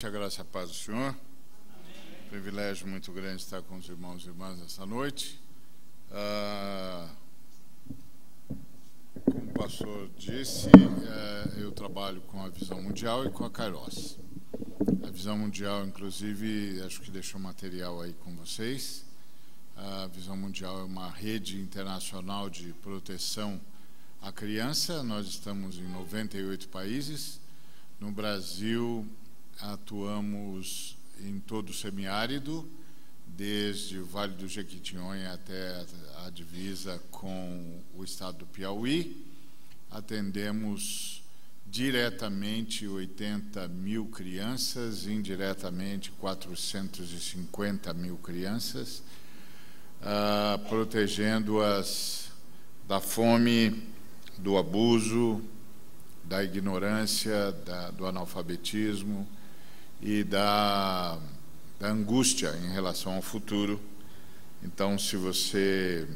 A graça e a paz do Senhor. Privilégio muito grande estar com os irmãos e irmãs nessa noite. Como o pastor disse, eu trabalho com a Visão Mundial e com a Kairos. A Visão Mundial, inclusive, acho que deixou material aí com vocês. A Visão Mundial é uma rede internacional de proteção à criança. Nós estamos em 98 países. No Brasil, atuamos em todo o semiárido, desde o Vale do Jequitinhonha até a divisa com o estado do Piauí. Atendemos diretamente 80 mil crianças, indiretamente 450 mil crianças, protegendo-as da fome, do abuso, da ignorância, do analfabetismo e da angústia em relação ao futuro. Então, se você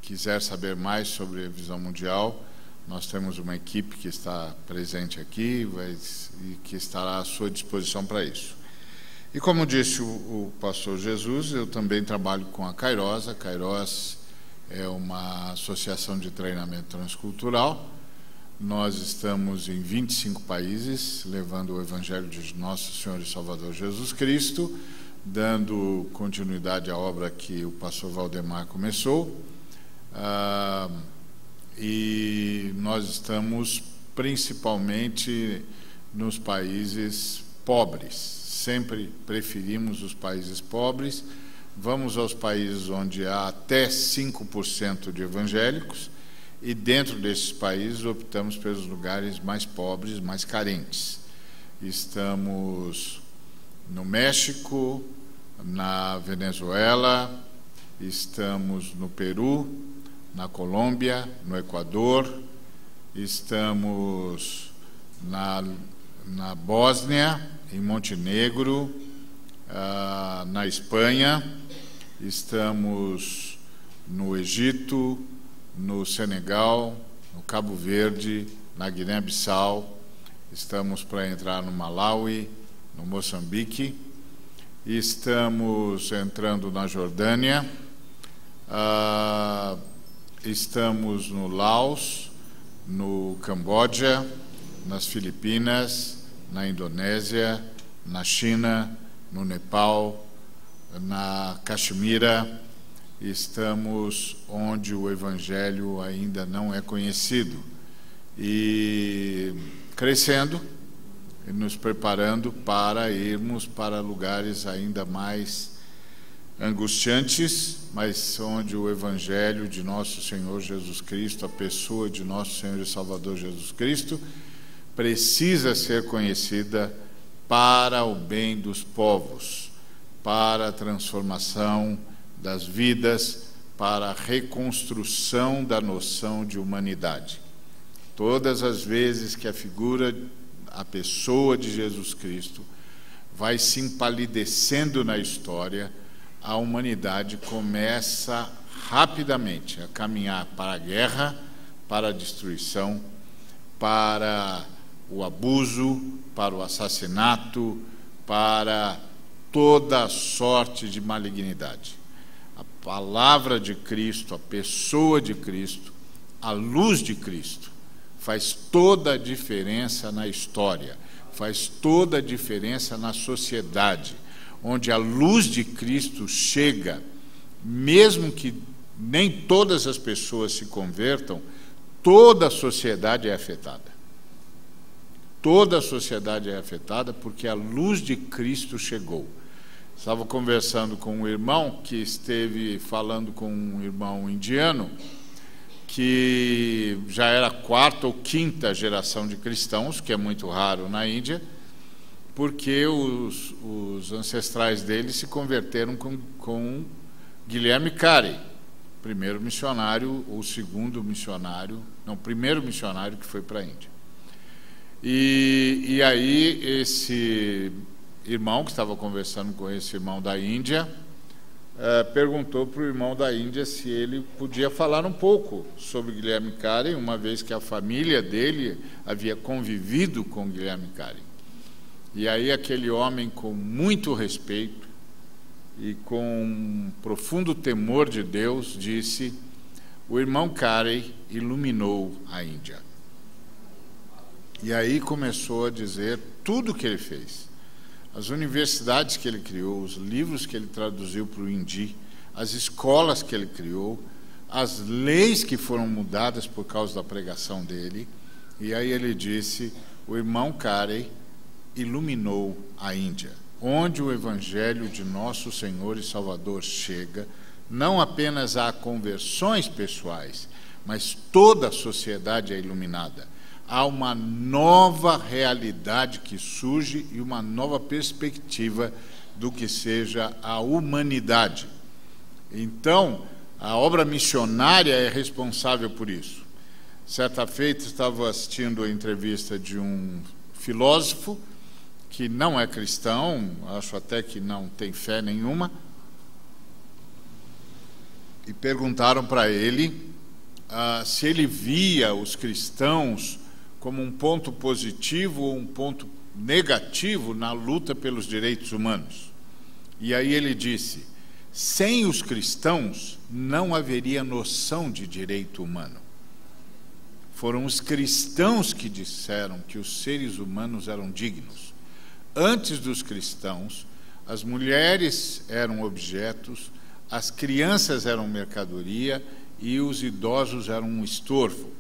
quiser saber mais sobre a Visão Mundial, nós temos uma equipe que está presente aqui e que estará à sua disposição para isso. E como disse o pastor Jesus, eu também trabalho com a Kairos. A Kairos é uma associação de treinamento transcultural. Nós estamos em 25 países, levando o Evangelho de Nosso Senhor e Salvador Jesus Cristo, dando continuidade à obra que o pastor Valdemar começou. E nós estamos principalmente nos países pobres. Sempre preferimos os países pobres. Vamos aos países onde há até 5% de evangélicos, e dentro desses países optamos pelos lugares mais pobres, mais carentes. Estamos no México, na Venezuela, estamos no Peru, na Colômbia, no Equador, estamos na Bósnia, em Montenegro, na Espanha, estamos no Egito, no Senegal, no Cabo Verde, na Guiné-Bissau, estamos para entrar no Malawi, no Moçambique, estamos entrando na Jordânia, estamos no Laos, no Camboja, nas Filipinas, na Indonésia, na China, no Nepal, na Caxemira. Estamos onde o Evangelho ainda não é conhecido, e crescendo e nos preparando para irmos para lugares ainda mais angustiantes, mas onde o Evangelho de Nosso Senhor Jesus Cristo, a pessoa de Nosso Senhor e Salvador Jesus Cristo, precisa ser conhecida para o bem dos povos, para a transformação das vidas, para a reconstrução da noção de humanidade. Todas as vezes que a pessoa de Jesus Cristo vai se empalidecendo na história, a humanidade começa rapidamente a caminhar para a guerra, para a destruição, para o abuso, para o assassinato, para toda sorte de malignidade. A palavra de Cristo, a pessoa de Cristo, a luz de Cristo, faz toda a diferença na história, faz toda a diferença na sociedade. Onde a luz de Cristo chega, mesmo que nem todas as pessoas se convertam, toda a sociedade é afetada. Toda a sociedade é afetada porque a luz de Cristo chegou. Estava conversando com um irmão que esteve falando com um irmão indiano que já era a 4ª ou 5ª geração de cristãos, que é muito raro na Índia, porque os ancestrais dele se converteram com Guilherme Carey, primeiro missionário, ou segundo missionário, não, primeiro missionário que foi para a Índia. E aí esse irmão que estava conversando com esse irmão da Índia, perguntou para o irmão da Índia se ele podia falar um pouco sobre Guilherme Carey, uma vez que a família dele havia convivido com Guilherme Carey. E aí aquele homem, com muito respeito e com um profundo temor de Deus, disse: o irmão Carey iluminou a Índia. E aí começou a dizer tudo o que ele fez. As universidades que ele criou, os livros que ele traduziu para o hindi, as escolas que ele criou, as leis que foram mudadas por causa da pregação dele. E aí ele disse: o irmão Carey iluminou a Índia, onde o Evangelho de nosso Senhor e Salvador chega, não apenas há conversões pessoais, mas toda a sociedade é iluminada. Há uma nova realidade que surge e uma nova perspectiva do que seja a humanidade. Então, a obra missionária é responsável por isso. Certa feita, estava assistindo a entrevista de um filósofo que não é cristão, acho até que não tem fé nenhuma, e perguntaram para ele se ele via os cristãos como um ponto positivo ou um ponto negativo na luta pelos direitos humanos. E aí ele disse: sem os cristãos não haveria noção de direito humano. Foram os cristãos que disseram que os seres humanos eram dignos. Antes dos cristãos, as mulheres eram objetos, as crianças eram mercadoria e os idosos eram um estorvo.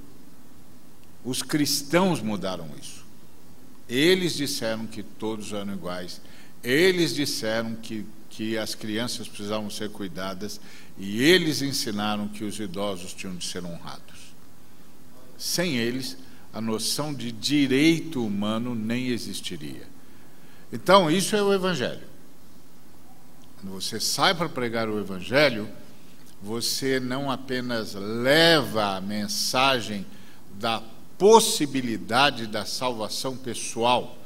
Os cristãos mudaram isso. Eles disseram que todos eram iguais. Eles disseram que as crianças precisavam ser cuidadas e eles ensinaram que os idosos tinham de ser honrados. Sem eles, a noção de direito humano nem existiria. Então, isso é o Evangelho. Quando você sai para pregar o Evangelho, você não apenas leva a mensagem da possibilidade da salvação pessoal,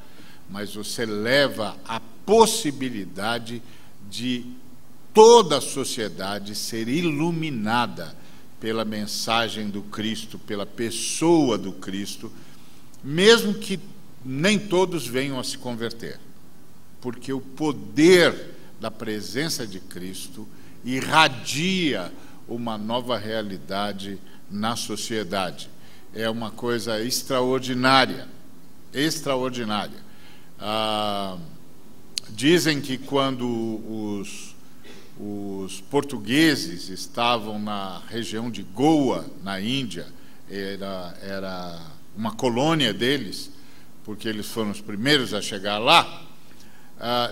mas você leva a possibilidade de toda a sociedade ser iluminada pela mensagem do Cristo, pela pessoa do Cristo, mesmo que nem todos venham a se converter, porque o poder da presença de Cristo irradia uma nova realidade na sociedade. É uma coisa extraordinária, extraordinária. Dizem que quando os portugueses estavam na região de Goa, na Índia, era uma colônia deles, porque eles foram os primeiros a chegar lá,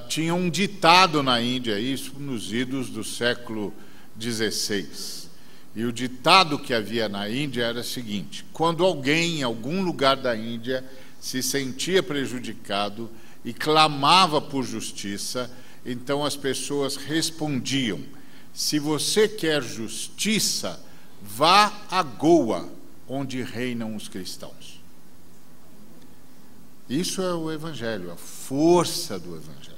tinha um ditado na Índia, isso nos idos do século XVI. E o ditado que havia na Índia era o seguinte: quando alguém em algum lugar da Índia se sentia prejudicado e clamava por justiça, então as pessoas respondiam: se você quer justiça, vá a Goa, onde reinam os cristãos. Isso é o Evangelho, a força do Evangelho.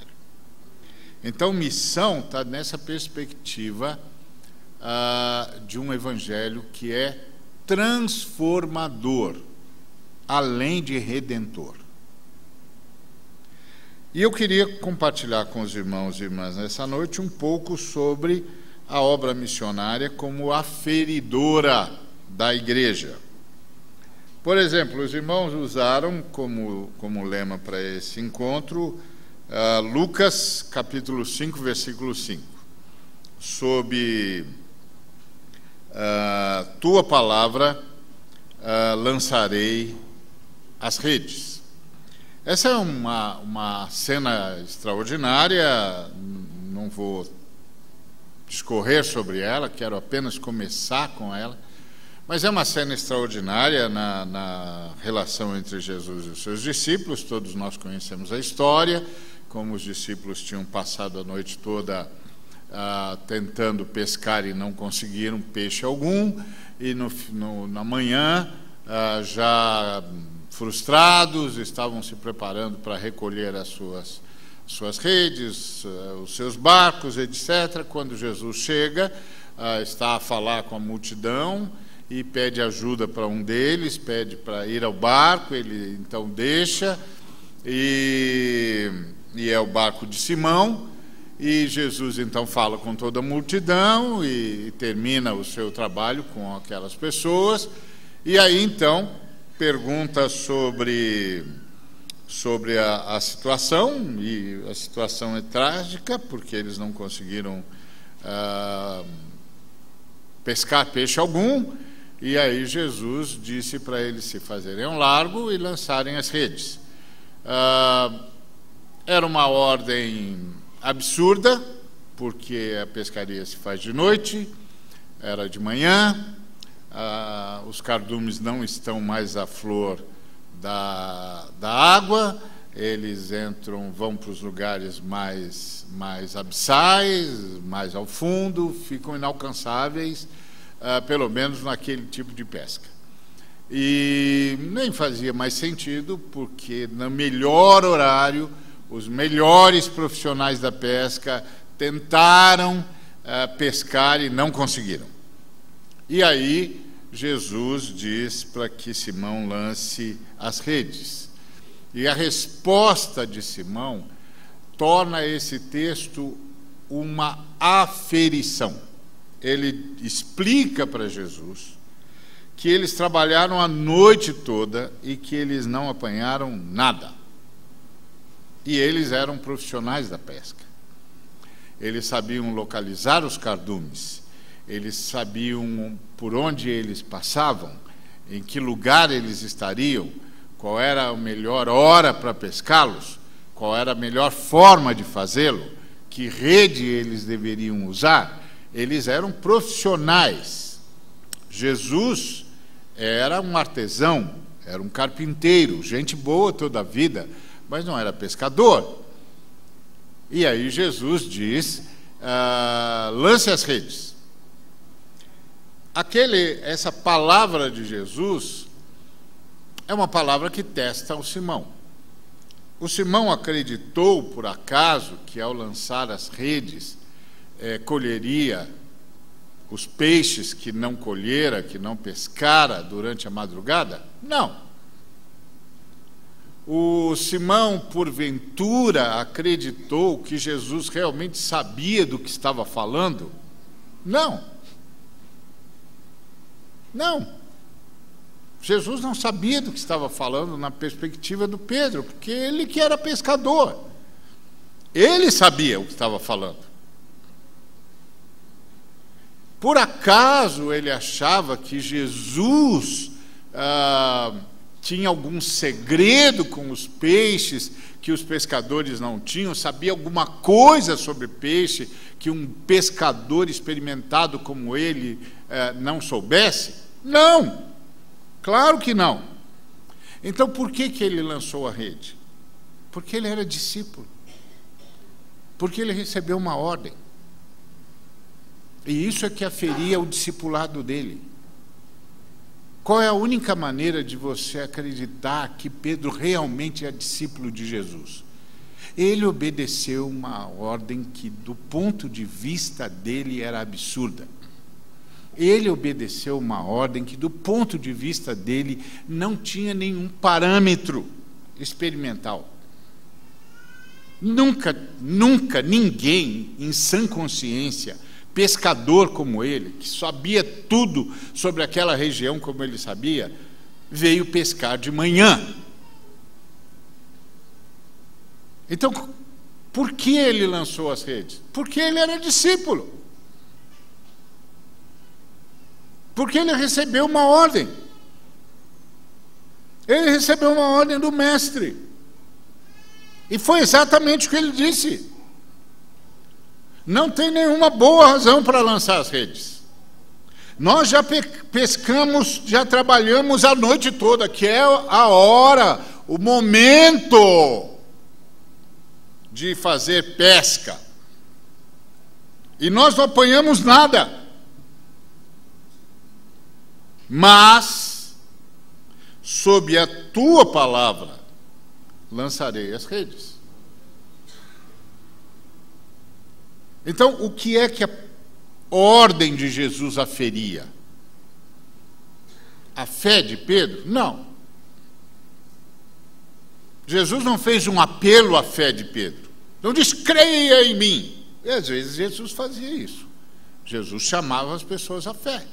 Então, missão está nessa perspectiva de um Evangelho que é transformador, além de redentor. E eu queria compartilhar com os irmãos e irmãs nessa noite um pouco sobre a obra missionária como aferidora da igreja. Por exemplo, os irmãos usaram como lema para esse encontro Lucas capítulo 5, versículo 5. Sob tua palavra lançarei as redes. Essa é uma cena extraordinária, não vou discorrer sobre ela, quero apenas começar com ela, mas é uma cena extraordinária na relação entre Jesus e os seus discípulos. Todos nós conhecemos a história, como os discípulos tinham passado a noite toda tentando pescar e não conseguiram peixe algum, e na manhã, já frustrados, estavam se preparando para recolher as suas redes, os seus barcos, etc. Quando Jesus chega, está a falar com a multidão e pede ajuda para um deles, pede para ir ao barco, ele então deixa, e é o barco de Simão, e Jesus então fala com toda a multidão e termina o seu trabalho com aquelas pessoas, e aí então pergunta sobre a situação, e a situação é trágica, porque eles não conseguiram pescar peixe algum, e aí Jesus disse para eles se fazerem um largo e lançarem as redes. Era uma ordem absurda, porque a pescaria se faz de noite, era de manhã, os cardumes não estão mais à flor da água, eles vão para os lugares mais abissais, mais ao fundo, ficam inalcançáveis, pelo menos naquele tipo de pesca. E nem fazia mais sentido, porque no melhor horário, os melhores profissionais da pesca tentaram pescar e não conseguiram. E aí Jesus diz para que Simão lance as redes. E a resposta de Simão torna esse texto uma aferição. Ele explica para Jesus que eles trabalharam a noite toda e que eles não apanharam nada. E eles eram profissionais da pesca. Eles sabiam localizar os cardumes, eles sabiam por onde eles passavam, em que lugar eles estariam, qual era a melhor hora para pescá-los, qual era a melhor forma de fazê-lo, que rede eles deveriam usar. Eles eram profissionais. Jesus era um artesão, era um carpinteiro, gente boa toda a vida, mas não era pescador. E aí Jesus diz, lance as redes. Essa palavra de Jesus é uma palavra que testa o Simão. O Simão acreditou, por acaso, que ao lançar as redes, colheria os peixes que não colhera, que não pescara durante a madrugada? Não. O Simão, porventura, acreditou que Jesus realmente sabia do que estava falando? Não. Não. Jesus não sabia do que estava falando na perspectiva do Pedro, porque ele que era pescador. Ele sabia o que estava falando. Por acaso ele achava que Jesus tinha algum segredo com os peixes que os pescadores não tinham, sabia alguma coisa sobre peixe que um pescador experimentado como ele não soubesse? Não, claro que não. Então por que ele lançou a rede? Porque ele era discípulo, porque ele recebeu uma ordem, e isso é que aferia o discipulado dele. Qual é a única maneira de você acreditar que Pedro realmente é discípulo de Jesus? Ele obedeceu uma ordem que, do ponto de vista dele, era absurda. Ele obedeceu uma ordem que, do ponto de vista dele, não tinha nenhum parâmetro experimental. Nunca ninguém, em sã consciência, pescador como ele, que sabia tudo sobre aquela região como ele sabia, veio pescar de manhã. Então, por que ele lançou as redes? Porque ele era discípulo. Porque ele recebeu uma ordem. Ele recebeu uma ordem do mestre. E foi exatamente o que ele disse. Não tem nenhuma boa razão para lançar as redes. Nós já pescamos, já trabalhamos a noite toda, que é a hora, o momento de fazer pesca. E nós não apanhamos nada. Mas, sob a tua palavra, lançarei as redes. Então, o que é que a ordem de Jesus aferia? A fé de Pedro? Não. Jesus não fez um apelo à fé de Pedro. Não diz, creia em mim. E às vezes Jesus fazia isso. Jesus chamava as pessoas à fé.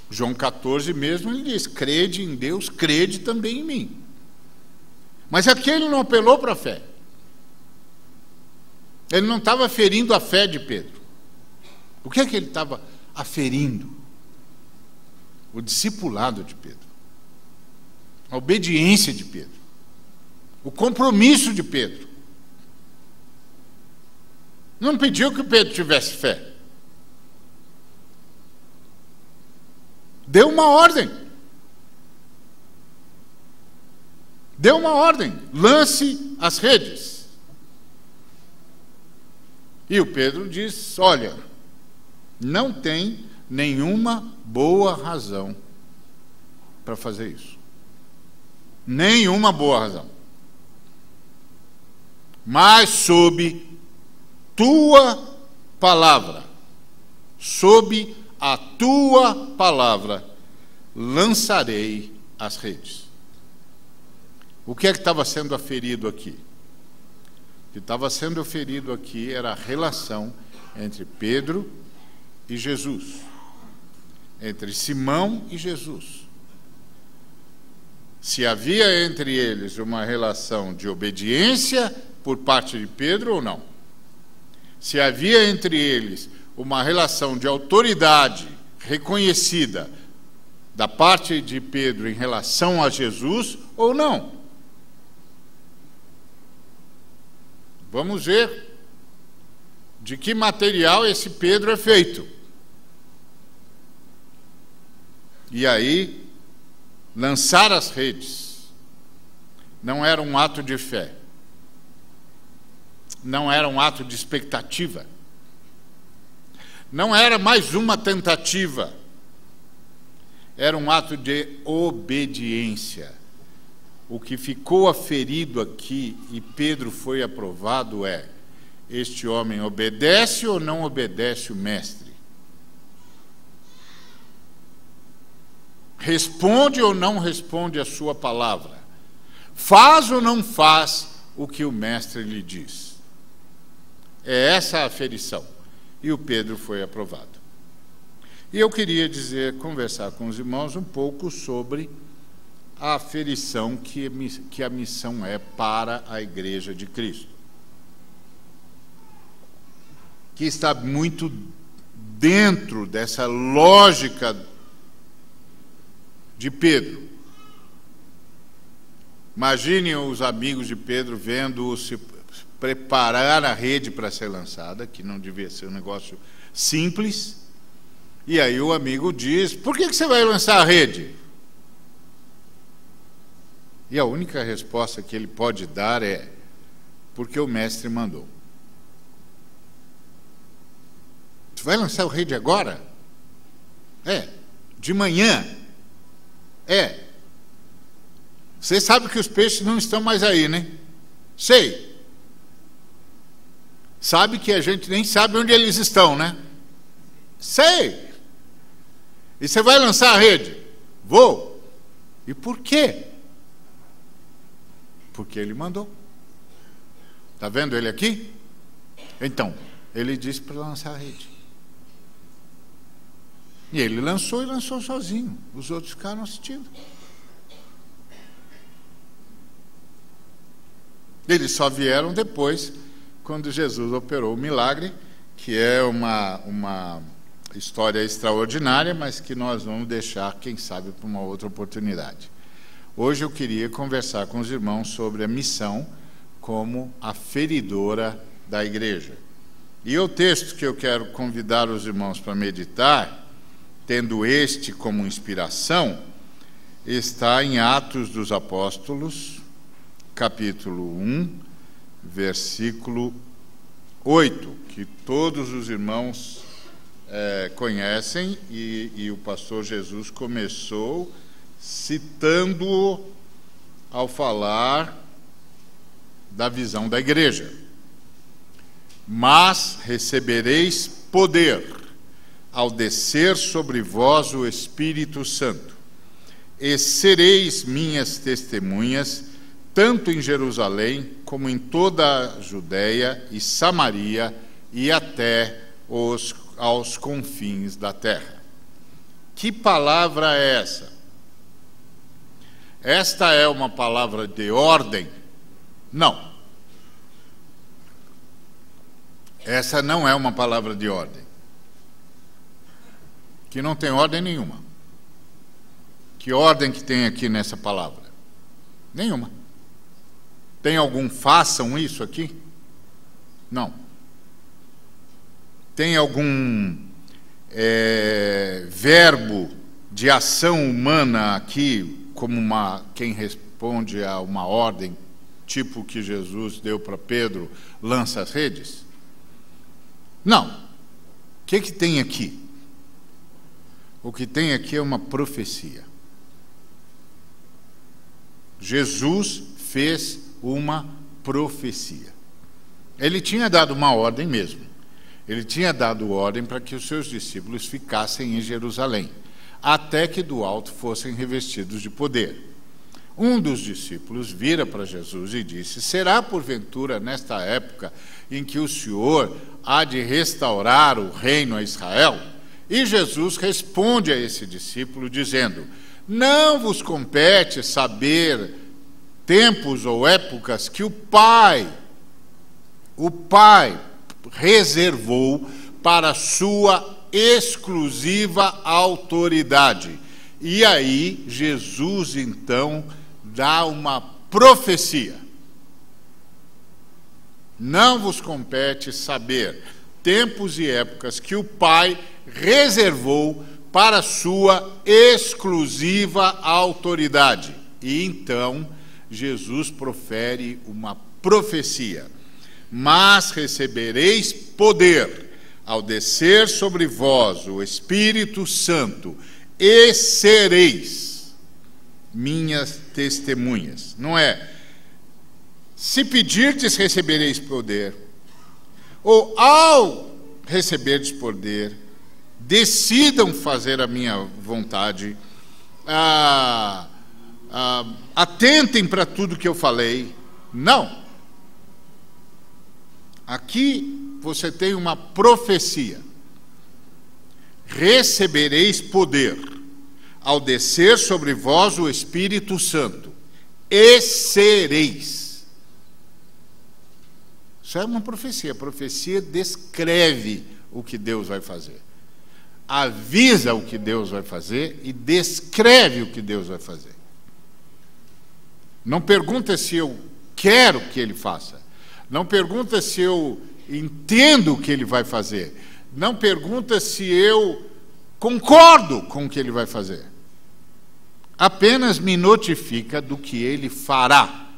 João 14 mesmo, ele diz, crede em Deus, crede também em mim. Mas aqui ele não apelou para a fé. Ele não estava ferindo a fé de Pedro. O que é que ele estava aferindo? O discipulado de Pedro. A obediência de Pedro. O compromisso de Pedro. Não pediu que Pedro tivesse fé. Deu uma ordem. Deu uma ordem. Lance as redes. E o Pedro diz, olha, não tem nenhuma boa razão para fazer isso. Nenhuma boa razão. Mas sob tua palavra, sob a tua palavra, lançarei as redes. O que é que estava sendo aferido aqui? O que estava sendo aferido aqui era a relação entre Pedro e Jesus, entre Simão e Jesus. Se havia entre eles uma relação de obediência por parte de Pedro ou não. Se havia entre eles uma relação de autoridade reconhecida da parte de Pedro em relação a Jesus ou não. Vamos ver de que material esse Pedro é feito. E aí, lançar as redes não era um ato de fé, não era um ato de expectativa, não era mais uma tentativa, era um ato de obediência. O que ficou aferido aqui, e Pedro foi aprovado, é: este homem obedece ou não obedece o mestre? Responde ou não responde a sua palavra? Faz ou não faz o que o mestre lhe diz? É essa a aferição. E o Pedro foi aprovado. E eu queria conversar com os irmãos um pouco sobre a aferição que a missão é para a Igreja de Cristo, que está muito dentro dessa lógica de Pedro. Imaginem os amigos de Pedro vendo-o se preparar a rede para ser lançada, que não devia ser um negócio simples, e aí o amigo diz, por que você vai lançar a rede? E a única resposta que ele pode dar é, porque o mestre mandou. Você vai lançar a rede agora? É. De manhã? É. Você sabe que os peixes não estão mais aí, né? Sei. Sabe que a gente nem sabe onde eles estão, né? Sei. E você vai lançar a rede? Vou. E por quê? Porque ele mandou. Está vendo ele aqui? Então, ele disse para lançar a rede. E ele lançou e lançou sozinho. Os outros ficaram assistindo. Eles só vieram depois, quando Jesus operou o milagre, que é uma história extraordinária, mas que nós vamos deixar, quem sabe, para uma outra oportunidade. Hoje eu queria conversar com os irmãos sobre a missão como aferidora da igreja. E o texto que eu quero convidar os irmãos para meditar, tendo este como inspiração, está em Atos dos Apóstolos, capítulo 1, versículo 8, que todos os irmãos conhecem, e o pastor Jesus começou citando-o ao falar da visão da igreja. Mas recebereis poder ao descer sobre vós o Espírito Santo, e sereis minhas testemunhas, tanto em Jerusalém como em toda a Judéia e Samaria e até aos confins da terra. Que palavra é essa? Esta é uma palavra de ordem? Não. Essa não é uma palavra de ordem. Que não tem ordem nenhuma. Que ordem que tem aqui nessa palavra? Nenhuma. Tem algum façam isso aqui? Não. Tem algum verbo de ação humana aqui, como quem responde a uma ordem, tipo que Jesus deu para Pedro, lança as redes? Não. O que tem aqui? O que tem aqui é uma profecia. Jesus fez uma profecia. Ele tinha dado uma ordem mesmo. Ele tinha dado ordem para que os seus discípulos ficassem em Jerusalém, até que do alto fossem revestidos de poder. Um dos discípulos vira para Jesus e disse: será porventura nesta época em que o Senhor há de restaurar o reino a Israel? E Jesus responde a esse discípulo dizendo: não vos compete saber tempos ou épocas que o Pai reservou para sua exclusiva autoridade. E aí Jesus então dá uma profecia. Não vos compete saber tempos e épocas que o Pai reservou para sua exclusiva autoridade. E então Jesus profere uma profecia: mas recebereis poder ao descer sobre vós o Espírito Santo, e sereis minhas testemunhas. Não é, se pedirdes, recebereis poder, ou ao receberdes poder, decidam fazer a minha vontade, atentem para tudo que eu falei. Não. Aqui você tem uma profecia. Recebereis poder ao descer sobre vós o Espírito Santo, e sereis. Isso é uma profecia. A profecia descreve o que Deus vai fazer, avisa o que Deus vai fazer e descreve o que Deus vai fazer. Não pergunta se eu quero que Ele faça, não pergunta se eu entendo o que Ele vai fazer, não pergunta se eu concordo com o que Ele vai fazer. Apenas me notifica do que Ele fará.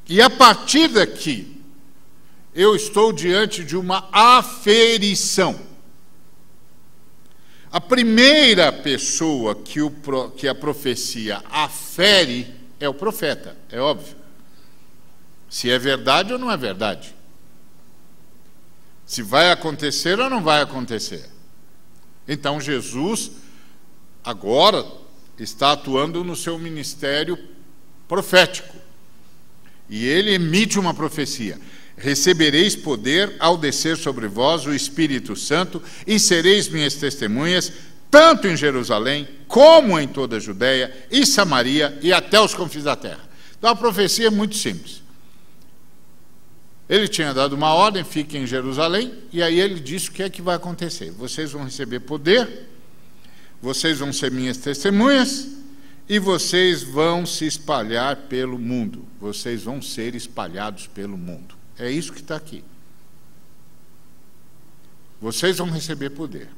E a partir daqui, eu estou diante de uma aferição. A primeira pessoa que a profecia afere é o profeta, é óbvio. Se é verdade ou não é verdade. Se vai acontecer ou não vai acontecer. Então Jesus agora está atuando no seu ministério profético. E ele emite uma profecia: recebereis poder ao descer sobre vós o Espírito Santo, e sereis minhas testemunhas, tanto em Jerusalém, como em toda a Judéia e Samaria, e até os confins da terra. Então a profecia é muito simples. Ele tinha dado uma ordem: fiquem em Jerusalém, e aí ele disse o que é que vai acontecer. Vocês vão receber poder, vocês vão ser minhas testemunhas, e vocês vão se espalhar pelo mundo. Vocês vão ser espalhados pelo mundo. É isso que está aqui. Vocês vão receber poder.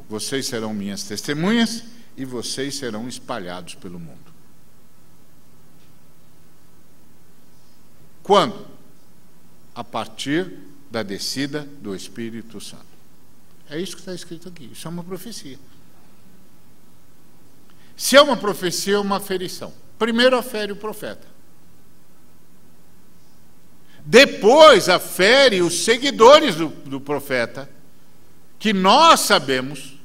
Vocês serão minhas testemunhas e vocês serão espalhados pelo mundo. Quando? A partir da descida do Espírito Santo. É isso que está escrito aqui. Isso é uma profecia. Se é uma profecia, é uma aferição. Primeiro afere o profeta. Depois afere os seguidores do profeta, que nós sabemos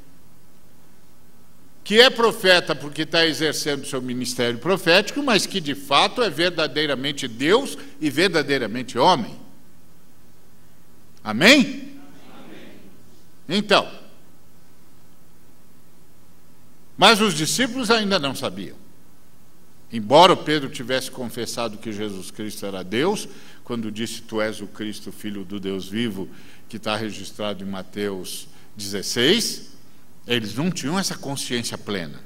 que é profeta porque está exercendo seu ministério profético, mas que de fato é verdadeiramente Deus e verdadeiramente homem. Amém? Então, mas os discípulos ainda não sabiam. Embora Pedro tivesse confessado que Jesus Cristo era Deus, quando disse: tu és o Cristo, filho do Deus vivo, que está registrado em Mateus 16, eles não tinham essa consciência plena.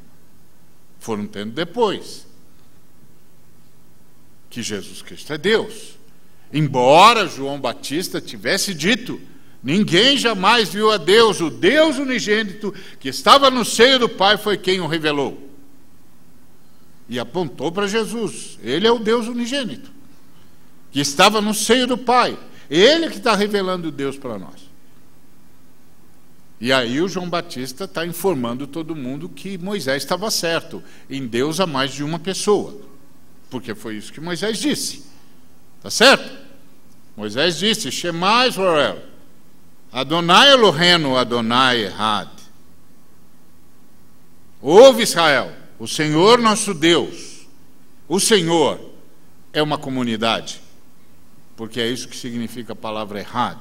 Foram tendo depois que Jesus Cristo é Deus. Embora João Batista tivesse dito: ninguém jamais viu a Deus, o Deus unigênito que estava no seio do Pai foi quem o revelou. E apontou para Jesus. Ele é o Deus unigênito, que estava no seio do Pai. Ele que está revelando Deus para nós. E aí o João Batista está informando todo mundo que Moisés estava certo. Em Deus há mais de uma pessoa. Porque foi isso que Moisés disse. Está certo? Moisés disse: Shema Israel, Adonai Eloheinu, Adonai Echad. Ouve, Israel, o Senhor nosso Deus. O Senhor é uma comunidade, porque é isso que significa a palavra Echad.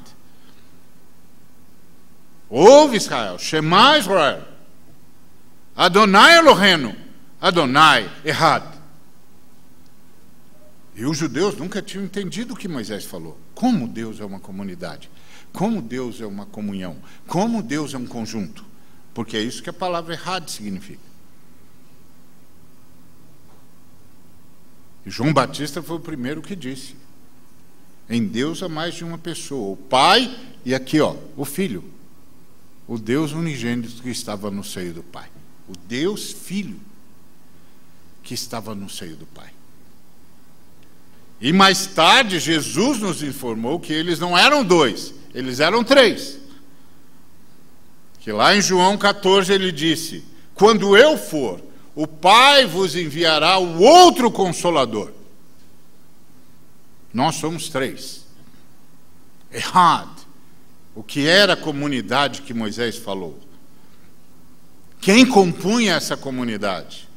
Ouve, Israel, Shema Israel, Adonai Eloheinu, Adonai Echad. E os judeus nunca tinham entendido o que Moisés falou. Como Deus é uma comunidade? Como Deus é uma comunhão? Como Deus é um conjunto? Porque é isso que a palavra Echad significa. E João Batista foi o primeiro que disse: em Deus há mais de uma pessoa, o Pai e aqui, o Filho, o Deus unigênito que estava no seio do Pai, o Deus Filho que estava no seio do Pai. E mais tarde Jesus nos informou que eles não eram dois, eles eram três. Que lá em João 14 ele disse: quando eu for, o Pai vos enviará o outro Consolador. Nós somos três. Echad, o que era a comunidade que Moisés falou. Quem compunha essa comunidade?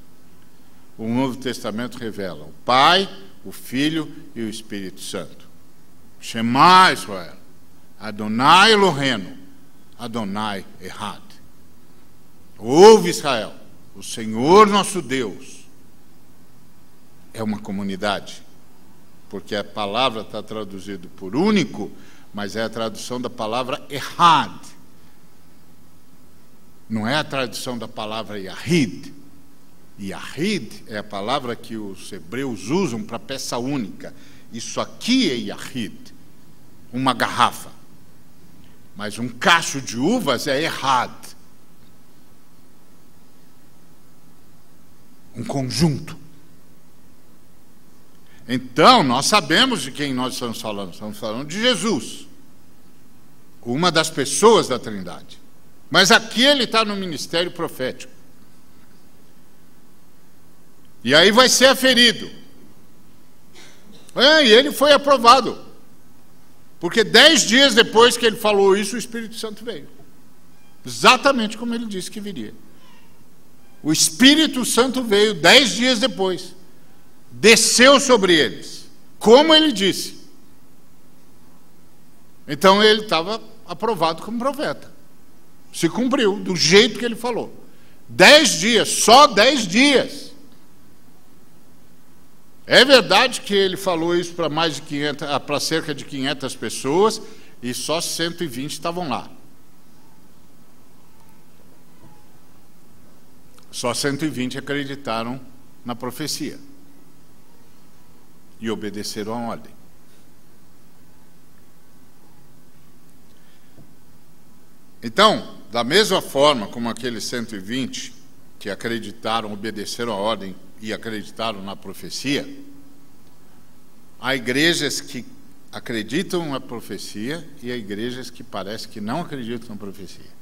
O Novo Testamento revela: o Pai, o Filho e o Espírito Santo. Shema Israel, Adonai Eloheinu, Adonai Echad. Ouve, Israel, o Senhor nosso Deus é uma comunidade, porque a palavra está traduzida por único, mas é a tradução da palavra Echad. Não é a tradução da palavra Yahid. Yahid é a palavra que os hebreus usam para peça única. Isso aqui é Yahid, uma garrafa. Mas um cacho de uvas é Echad. Um conjunto. Então, nós sabemos de quem nós estamos falando. Estamos falando de Jesus, uma das pessoas da Trindade. Mas aqui ele está no ministério profético. E aí vai ser aferido. E ele foi aprovado. Porque 10 dias depois que ele falou isso, o Espírito Santo veio. Exatamente como ele disse que viria. O Espírito Santo veio 10 dias depois. Desceu sobre eles, como ele disse. Então ele estava aprovado como profeta. Se cumpriu, do jeito que ele falou. 10 dias, só 10 dias. É verdade que ele falou isso para para cerca de 500 pessoas, e só 120 estavam lá. Só 120 acreditaram na profecia e obedeceram à ordem. Então, da mesma forma como aqueles 120 que acreditaram, obedeceram à ordem e acreditaram na profecia, há igrejas que acreditam na profecia e há igrejas que parece que não acreditam na profecia.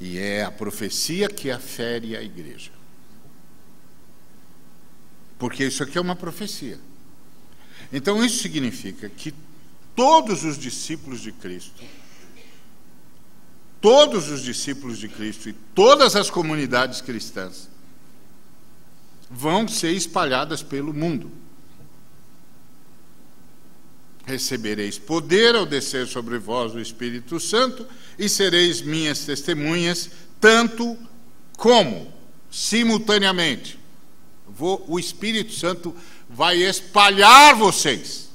E é a profecia que afere a igreja. Porque isso aqui é uma profecia. Então isso significa que todos os discípulos de Cristo todos os discípulos de Cristo e todas as comunidades cristãs vão ser espalhadas pelo mundo. Recebereis poder ao descer sobre vós o Espírito Santo e sereis minhas testemunhas, tanto como, simultaneamente, o Espírito Santo vai espalhar vocês.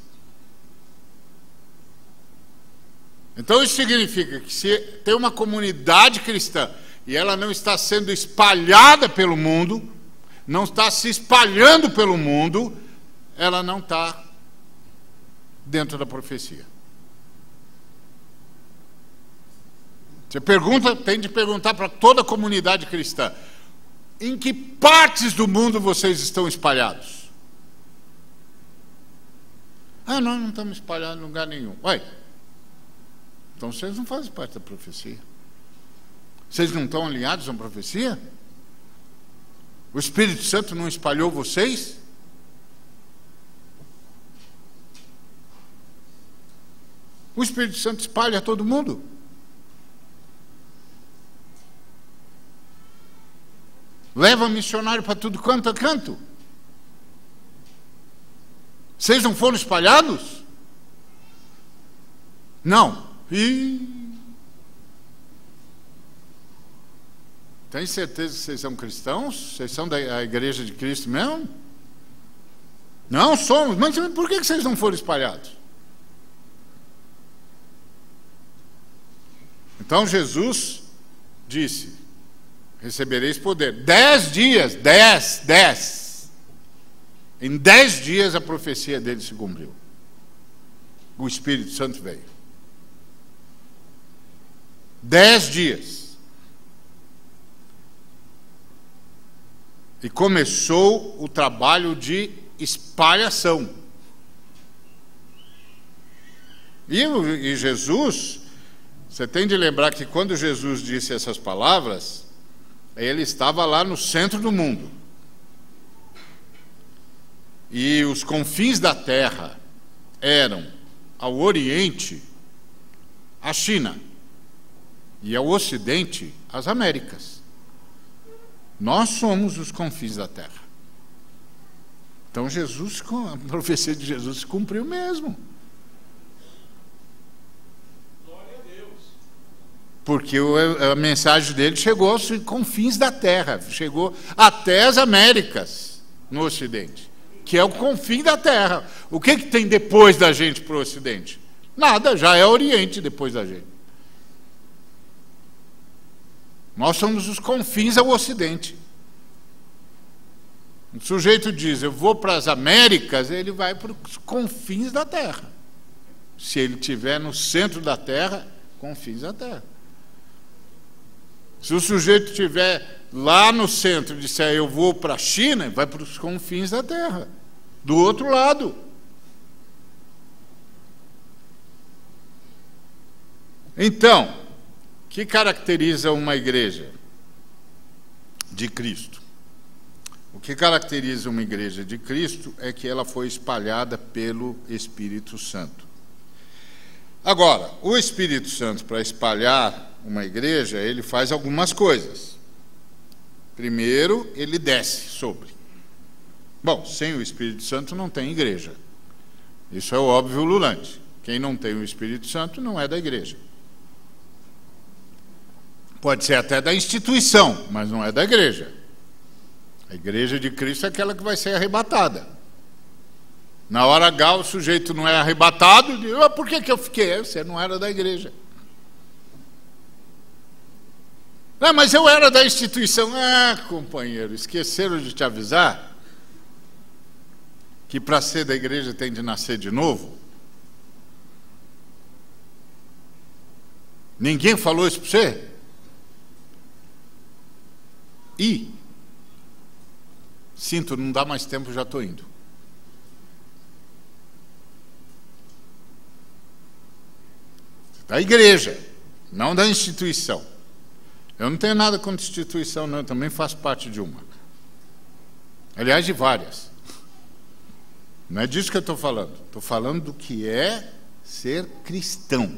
Então isso significa que se tem uma comunidade cristã e ela não está sendo espalhada pelo mundo, não está se espalhando pelo mundo, ela não está dentro da profecia. Você pergunta, tem de perguntar para toda a comunidade cristã: em que partes do mundo vocês estão espalhados? Ah, nós não estamos espalhados em lugar nenhum. Ué, então vocês não fazem parte da profecia. Vocês não estão alinhados à profecia? O Espírito Santo não espalhou vocês? O Espírito Santo espalha todo mundo. Leva missionário para tudo quanto é canto. Vocês não foram espalhados? Não. Tem certeza que vocês são cristãos? Vocês são da igreja de Cristo mesmo? Não somos. Mas por que vocês não foram espalhados? Então Jesus disse: recebereis poder. 10 dias, 10. Em 10 dias a profecia dele se cumpriu. O Espírito Santo veio. 10 dias. E começou o trabalho de espalhação. E Jesus, você tem de lembrar que quando Jesus disse essas palavras, ele estava lá no centro do mundo. E os confins da terra eram, ao oriente, a China, e ao ocidente, as Américas. Nós somos os confins da terra. Então Jesus, a profecia de Jesus se cumpriu mesmo. Glória a Deus. Porque a mensagem dele chegou aos confins da terra, chegou até as Américas, no ocidente, que é o confim da terra. O que tem depois da gente para o ocidente? Nada, já é oriente depois da gente. Nós somos os confins ao ocidente. O sujeito diz: eu vou para as Américas, ele vai para os confins da terra. Se ele estiver no centro da terra, confins da terra. Se o sujeito estiver lá no centro e disser: eu vou para a China, vai para os confins da terra, do outro lado. Então, o que caracteriza uma igreja de Cristo? O que caracteriza uma igreja de Cristo é que ela foi espalhada pelo Espírito Santo. Agora, o Espírito Santo, para espalhar uma igreja, ele faz algumas coisas. Primeiro, ele desce sobre. Bom, sem o Espírito Santo não tem igreja. Isso é óbvio ululante. Quem não tem o Espírito Santo não é da igreja. Pode ser até da instituição, mas não é da igreja. A igreja de Cristo é aquela que vai ser arrebatada. Na hora H, o sujeito não é arrebatado, diz: por que eu fiquei? Você não era da igreja. Não, mas eu era da instituição. Ah, companheiro, esqueceram de te avisar que para ser da igreja tem de nascer de novo? Ninguém falou isso para você? Sinto, não dá mais tempo, já estou indo. Da igreja, não da instituição. Eu não tenho nada contra instituição, não, eu também faço parte de uma. Aliás, de várias. Não é disso que eu estou falando. Estou falando do que é ser cristão.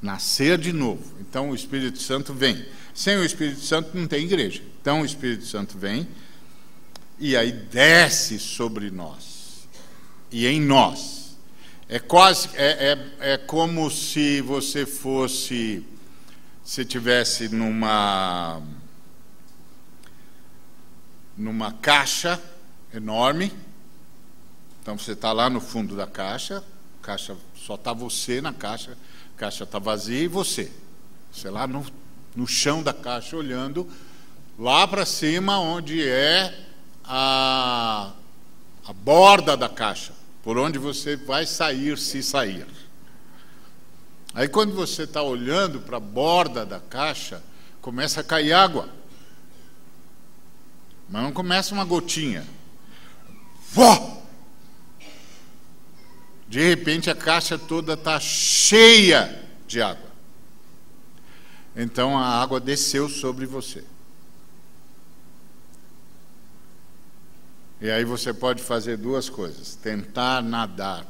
Nascer de novo. Então o Espírito Santo vem. Sem o Espírito Santo não tem igreja. Então o Espírito Santo vem e aí desce sobre nós e em nós. É quase como se você fosse, se tivesse numa caixa enorme. Então você está lá no fundo da caixa, só está você na caixa, a caixa está vazia e você lá no chão da caixa olhando lá para cima, onde é a borda da caixa, por onde você vai sair, se sair. Aí quando você está olhando para a borda da caixa, começa a cair água. Mas não começa uma gotinha. De repente a caixa toda está cheia de água. Então a água desceu sobre você. E aí você pode fazer duas coisas: tentar nadar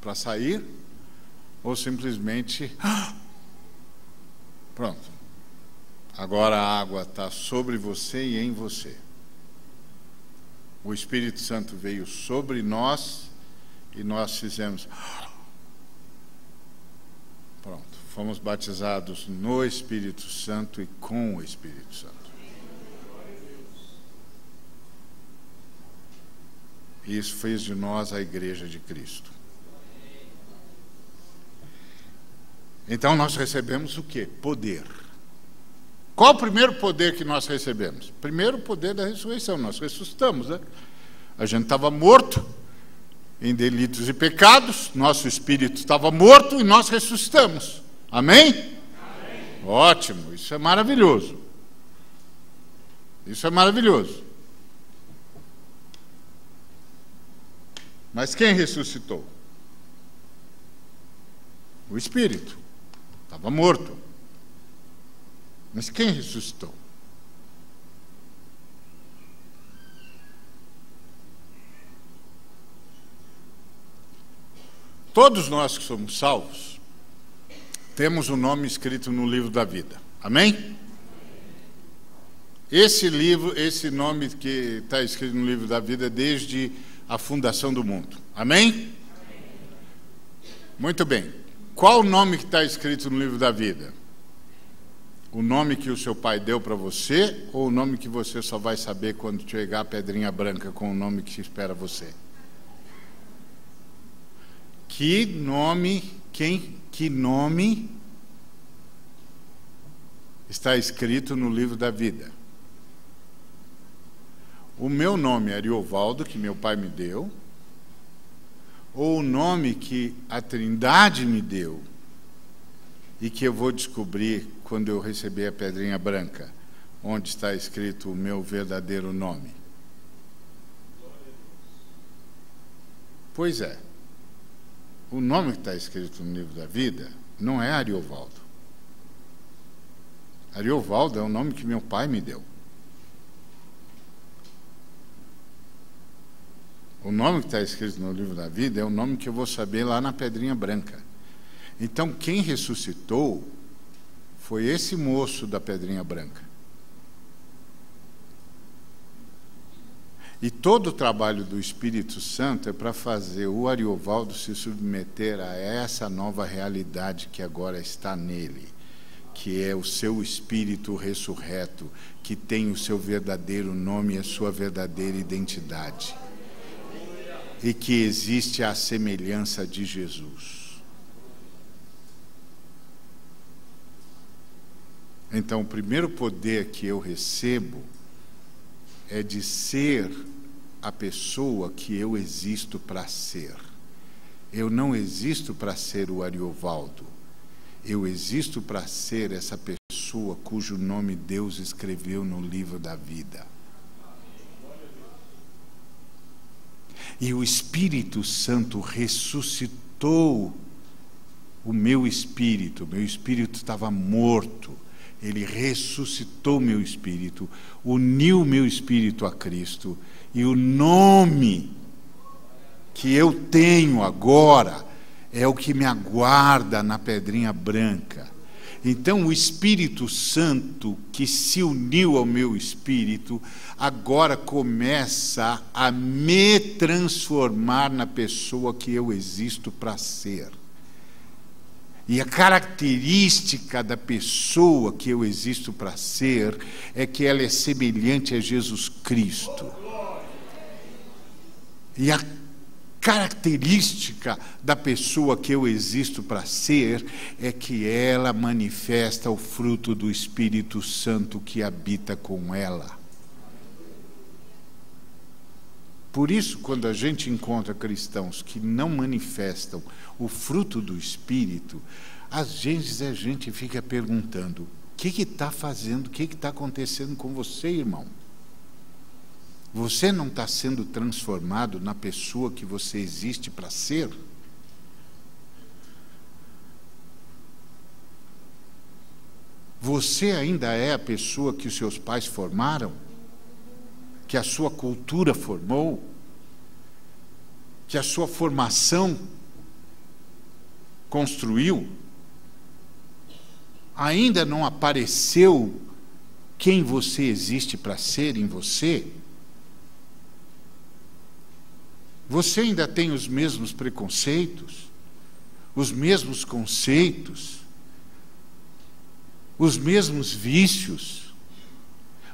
para sair, ou simplesmente pronto. Agora a água está sobre você e em você. O Espírito Santo veio sobre nós e nós fizemos. Pronto, fomos batizados no Espírito Santo e com o Espírito Santo. E isso fez de nós a Igreja de Cristo. Então nós recebemos o quê? Poder. Qual o primeiro poder que nós recebemos? Primeiro, o poder da ressurreição. Nós ressuscitamos, né? A gente estava morto em delitos e pecados, nosso espírito estava morto e nós ressuscitamos. Amém? Amém. Ótimo, isso é maravilhoso. Isso é maravilhoso. Mas quem ressuscitou? O espírito. Estava morto. Mas quem ressuscitou? Todos nós que somos salvos temos o nome escrito no livro da vida. Amém? Esse nome que está escrito no livro da vida é desde a fundação do mundo. Amém? Muito bem. Qual o nome que está escrito no livro da vida? O nome que o seu pai deu para você, ou o nome que você só vai saber quando chegar a pedrinha branca com o nome que espera você? Que nome está escrito no livro da vida? O meu nome é Ariovaldo, que meu pai me deu, ou o nome que a Trindade me deu e que eu vou descobrir quando eu receber a pedrinha branca, onde está escrito o meu verdadeiro nome? Pois é, o nome que está escrito no livro da vida não é Ariovaldo. Ariovaldo é o nome que meu pai me deu. O nome que está escrito no livro da vida é o nome que eu vou saber lá na pedrinha branca. Então, quem ressuscitou foi esse moço da pedrinha branca. E todo o trabalho do Espírito Santo é para fazer o Ariovaldo se submeter a essa nova realidade que agora está nele, que é o seu espírito ressurreto, que tem o seu verdadeiro nome e a sua verdadeira identidade. E que existe a semelhança de Jesus. Então, o primeiro poder que eu recebo é de ser a pessoa que eu existo para ser. Eu não existo para ser o Ariovaldo. Eu existo para ser essa pessoa cujo nome Deus escreveu no livro da vida. E o Espírito Santo ressuscitou o meu espírito estava morto, ele ressuscitou meu espírito, uniu meu espírito a Cristo, e o nome que eu tenho agora é o que me aguarda na pedrinha branca. Então o Espírito Santo que se uniu ao meu espírito, agora começa a me transformar na pessoa que eu existo para ser. E a característica da pessoa que eu existo para ser é que ela é semelhante a Jesus Cristo. E a característica da pessoa que eu existo para ser é que ela manifesta o fruto do Espírito Santo que habita com ela. Por isso, quando a gente encontra cristãos que não manifestam o fruto do Espírito, às vezes a gente fica perguntando: o que está fazendo, o que está acontecendo com você, irmão? Você não está sendo transformado na pessoa que você existe para ser? Você ainda é a pessoa que os seus pais formaram? Que a sua cultura formou? Que a sua formação construiu? Ainda não apareceu quem você existe para ser em você? Você ainda tem os mesmos preconceitos, os mesmos conceitos, os mesmos vícios,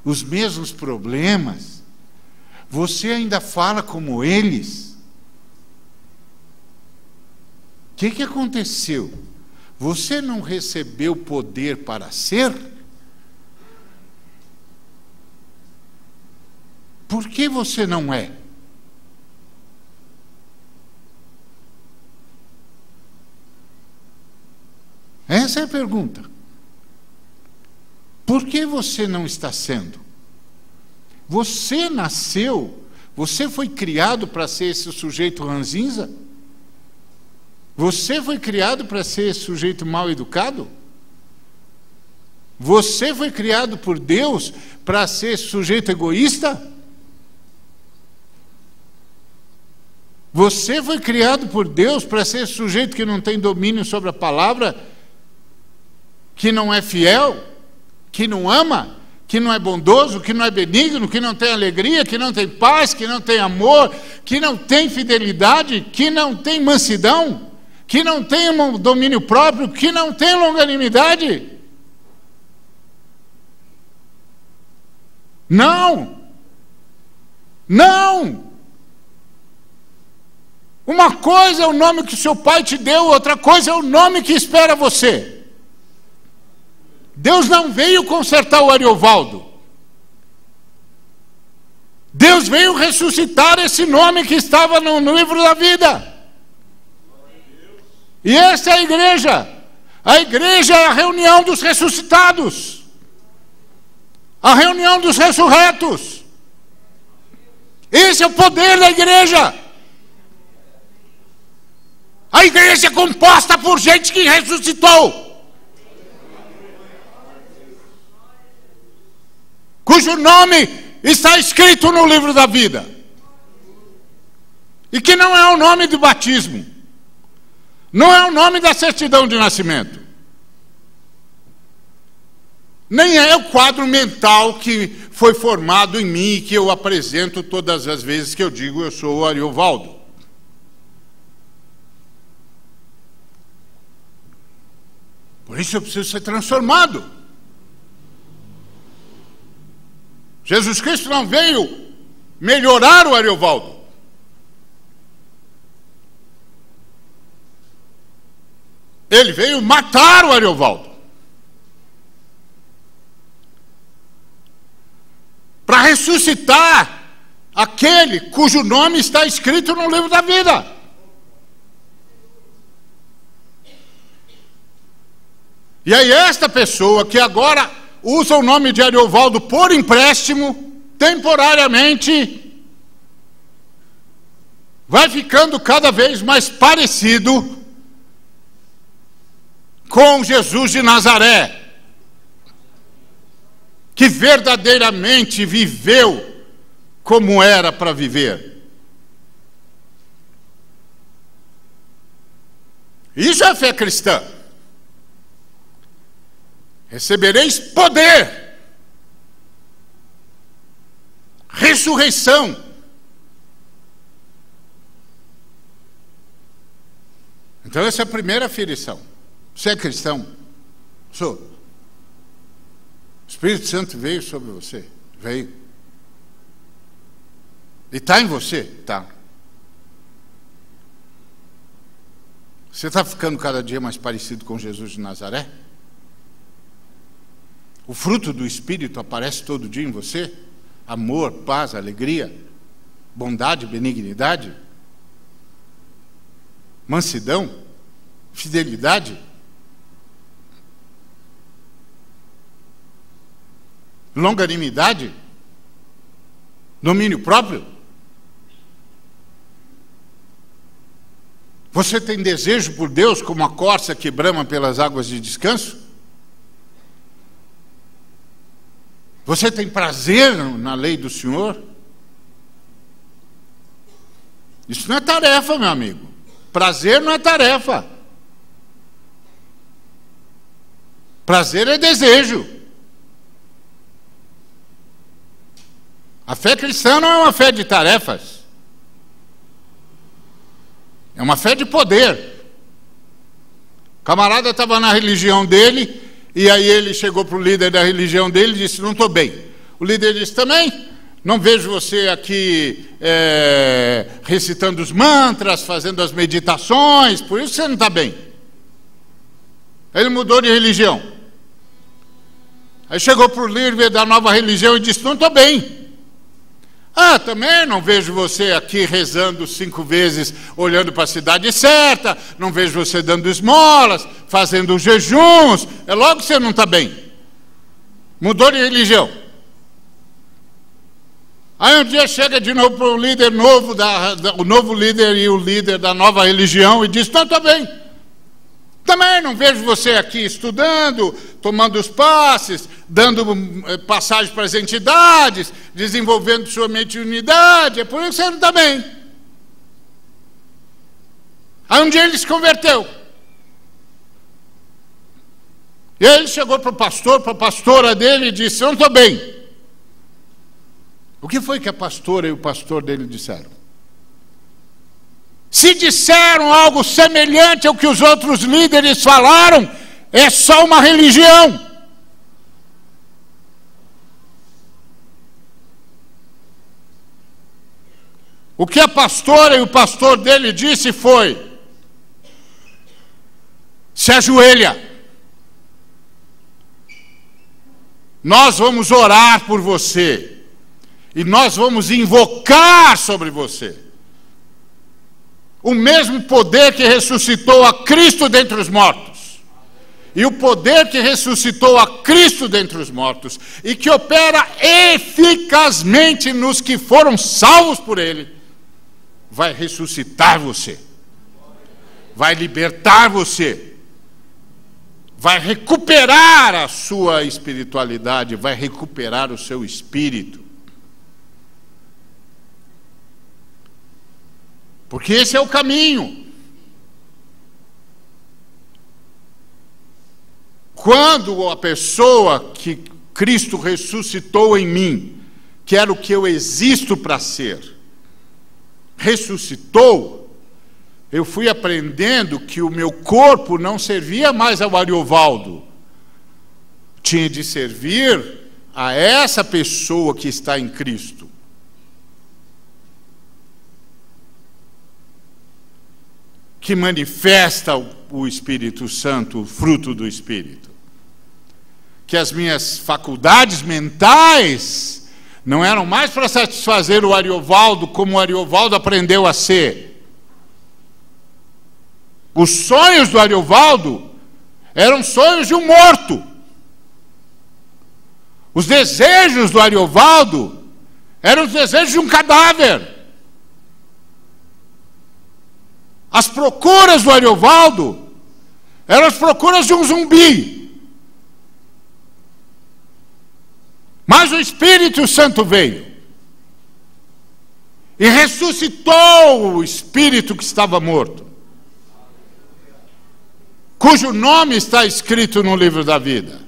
os mesmos problemas? Você ainda fala como eles? O que aconteceu? Você não recebeu poder para ser? Por que você não é? Essa é a pergunta. Por que você não está sendo? Você nasceu, você foi criado para ser esse sujeito ranzinza? Você foi criado para ser esse sujeito mal educado? Você foi criado por Deus para ser esse sujeito egoísta? Você foi criado por Deus para ser esse sujeito que não tem domínio sobre a palavra, que não é fiel, que não ama, que não é bondoso, que não é benigno, que não tem alegria, que não tem paz, que não tem amor, que não tem fidelidade, que não tem mansidão, que não tem domínio próprio, que não tem longanimidade? Não! Não! Uma coisa é o nome que seu pai te deu, outra coisa é o nome que espera você. Deus não veio consertar o Ariovaldo. Deus veio ressuscitar esse nome que estava no livro da vida. E essa é a igreja. A igreja é a reunião dos ressuscitados. A reunião dos ressurretos. Esse é o poder da igreja. A igreja é composta por gente que ressuscitou, cujo nome está escrito no livro da vida, e que não é o nome do batismo, não é o nome da certidão de nascimento, nem é o quadro mental que foi formado em mim e que eu apresento todas as vezes que eu digo eu sou o Ariovaldo. Por isso eu preciso ser transformado. Jesus Cristo não veio melhorar o Ariovaldo. Ele veio matar o Ariovaldo. Para ressuscitar aquele cujo nome está escrito no livro da vida. E aí esta pessoa que agora usa o nome de Ariovaldo por empréstimo, temporariamente, vai ficando cada vez mais parecido com Jesus de Nazaré, que verdadeiramente viveu como era para viver. Isso é a fé cristã. Recebereis poder, ressurreição. Então essa é a primeira aferição. Você é cristão? Sou. O Espírito Santo veio sobre você? Veio. E está em você? Está. Você está ficando cada dia mais parecido com Jesus de Nazaré? O fruto do Espírito aparece todo dia em você? Amor, paz, alegria, bondade, benignidade, mansidão, fidelidade, longanimidade, domínio próprio. Você tem desejo por Deus como a corça que brama pelas águas de descanso? Você tem prazer na lei do Senhor? Isso não é tarefa, meu amigo. Prazer não é tarefa. Prazer é desejo. A fé cristã não é uma fé de tarefas. É uma fé de poder. O camarada estava na religião dele, e aí ele chegou para o líder da religião dele e disse: não estou bem. O líder disse: também? Não vejo você aqui recitando os mantras, fazendo as meditações, por isso você não está bem. Ele mudou de religião. Aí chegou para o líder da nova religião e disse: não estou bem. Ah, também não vejo você aqui rezando 5 vezes, olhando para a cidade certa, não vejo você dando esmolas, fazendo jejuns, é logo que você não está bem. Mudou de religião. Aí um dia chega de novo para o líder novo, o novo líder e o líder da nova religião e diz: não, está bem. Também não vejo você aqui estudando, tomando os passes, dando passagem para as entidades, desenvolvendo sua mediunidade, é por isso que você não está bem. Aí um dia ele se converteu. E aí ele chegou para o pastor, para a pastora dele e disse: eu não estou bem. O que foi que a pastora e o pastor dele disseram? Se disseram algo semelhante ao que os outros líderes falaram, é só uma religião. O que a pastora e o pastor dele disse foi: se ajoelha. Nós vamos orar por você. E nós vamos invocar sobre você o mesmo poder que ressuscitou a Cristo dentre os mortos. E o poder que ressuscitou a Cristo dentre os mortos e que opera eficazmente nos que foram salvos por Ele, vai ressuscitar você, vai libertar você, vai recuperar a sua espiritualidade, vai recuperar o seu espírito. Porque esse é o caminho. Quando a pessoa que Cristo ressuscitou em mim, que era o que eu existo para ser, ressuscitou, eu fui aprendendo que o meu corpo não servia mais ao Ariovaldo, tinha de servir a essa pessoa que está em Cristo. Que manifesta o Espírito Santo, o fruto do Espírito. Que as minhas faculdades mentais não eram mais para satisfazer o Ariovaldo como o Ariovaldo aprendeu a ser. Os sonhos do Ariovaldo eram sonhos de um morto. Os desejos do Ariovaldo eram os desejos de um cadáver. As procuras do Ariovaldo eram as procuras de um zumbi. Mas o Espírito Santo veio e ressuscitou o espírito que estava morto. cujo nome está escrito no livro da vida.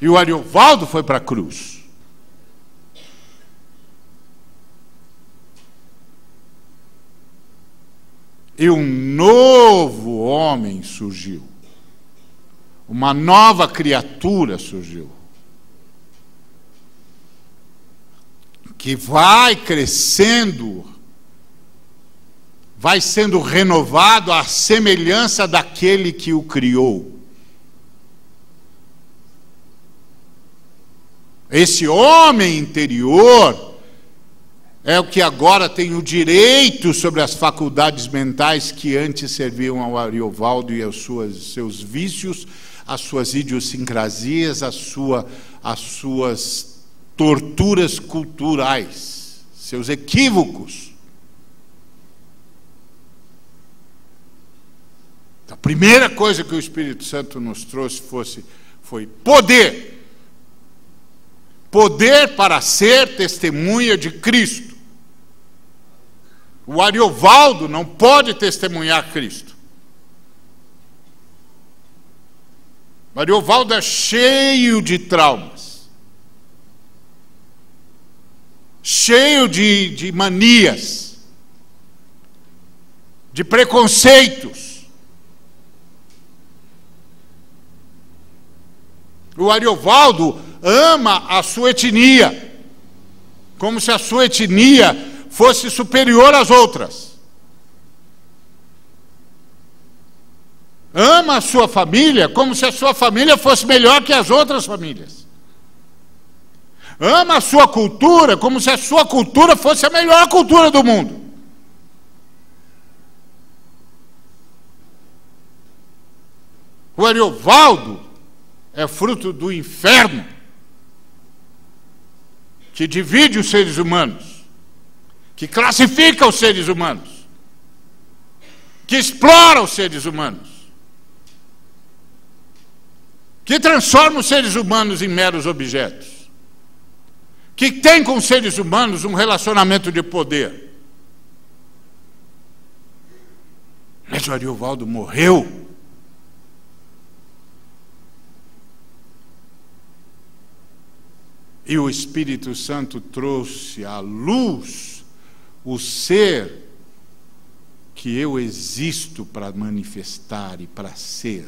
E o Ariovaldo foi para a cruz. E um novo homem surgiu. Uma nova criatura surgiu. Que vai crescendo, vai sendo renovado à semelhança daquele que o criou. Esse homem interior é o que agora tem o direito sobre as faculdades mentais que antes serviam ao Ariovaldo e aos seus vícios, às suas idiosincrasias, às suas torturas culturais, seus equívocos. A primeira coisa que o Espírito Santo nos trouxe foi poder. Poder para ser testemunha de Cristo. O Ariovaldo não pode testemunhar Cristo. O Ariovaldo é cheio de traumas. Cheio de manias. De preconceitos. O Ariovaldo ama a sua etnia, como se a sua etnia fosse superior às outras. Ama a sua família como se a sua família fosse melhor que as outras famílias. Ama a sua cultura como se a sua cultura fosse a melhor cultura do mundo. O Ariovaldo é fruto do inferno, que divide os seres humanos, que classifica os seres humanos, que explora os seres humanos, que transforma os seres humanos em meros objetos, que tem com os seres humanos um relacionamento de poder. Mas o Ariovaldo morreu. E o Espírito Santo trouxe à luz o ser que eu existo para manifestar e para ser,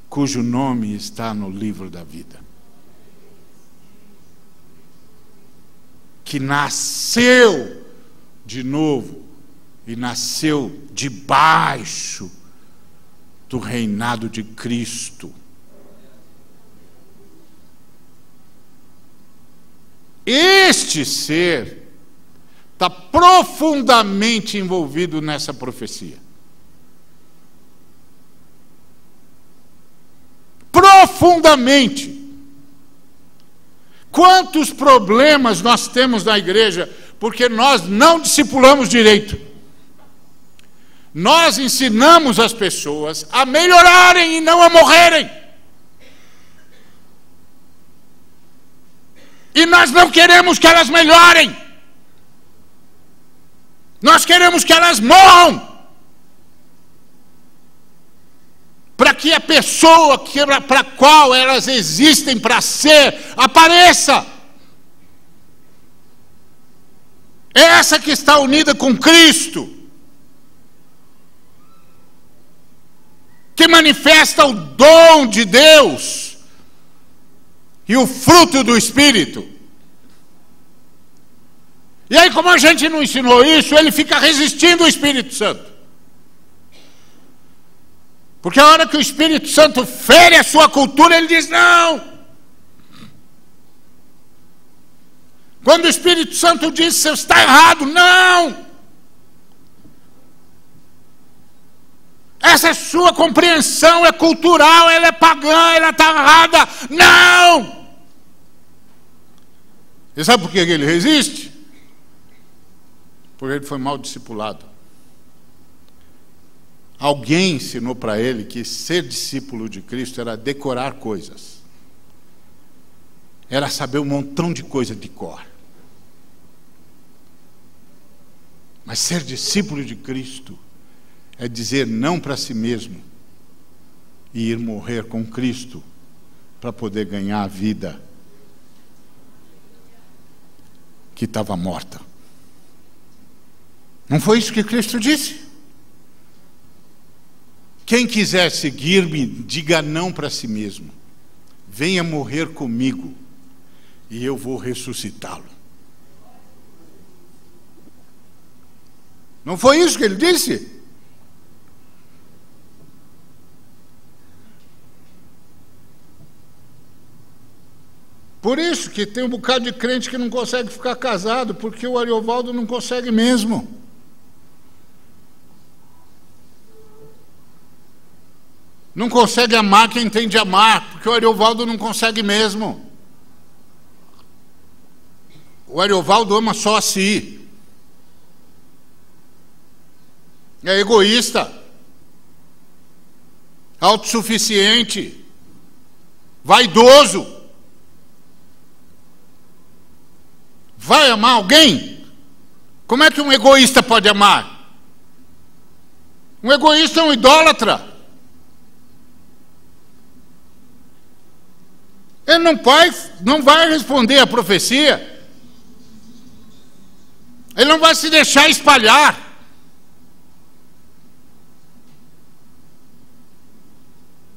cujo nome está no livro da vida. Que nasceu de novo e nasceu debaixo do reinado de Cristo. Este ser está profundamente envolvido nessa profecia. Profundamente. Quantos problemas nós temos na igreja porque nós não discipulamos direito. Nós ensinamos as pessoas a melhorarem e não a morrerem. E nós não queremos que elas melhorem. Nós queremos que elas morram. Para que a pessoa para a qual elas existem para ser, apareça. Essa que está unida com Cristo. Que manifesta o dom de Deus. E o fruto do Espírito. E aí, como a gente não ensinou isso, ele fica resistindo ao Espírito Santo. Porque a hora que o Espírito Santo fere a sua cultura, ele diz não. Quando o Espírito Santo diz você está errado, não. Essa sua compreensão é cultural, ela é pagã, ela está errada. Não! E sabe por que ele resiste? Porque ele foi mal discipulado. Alguém ensinou para ele que ser discípulo de Cristo era decorar coisas. Era saber um montão de coisa de cor. Mas ser discípulo de Cristo é dizer não para si mesmo e ir morrer com Cristo para poder ganhar a vida que estava morta. Não foi isso que Cristo disse? Quem quiser seguir-me, diga não para si mesmo. Venha morrer comigo e eu vou ressuscitá-lo. Não foi isso que ele disse? Por isso que tem um bocado de crente que não consegue ficar casado, porque o Ariovaldo não consegue mesmo. Não consegue amar quem tem de amar, porque o Ariovaldo não consegue mesmo. O Ariovaldo ama só a si. É egoísta, autossuficiente, vaidoso. Vai amar alguém? Como é que um egoísta pode amar? Um egoísta é um idólatra. Ele não vai responder à profecia. Ele não vai se deixar espalhar.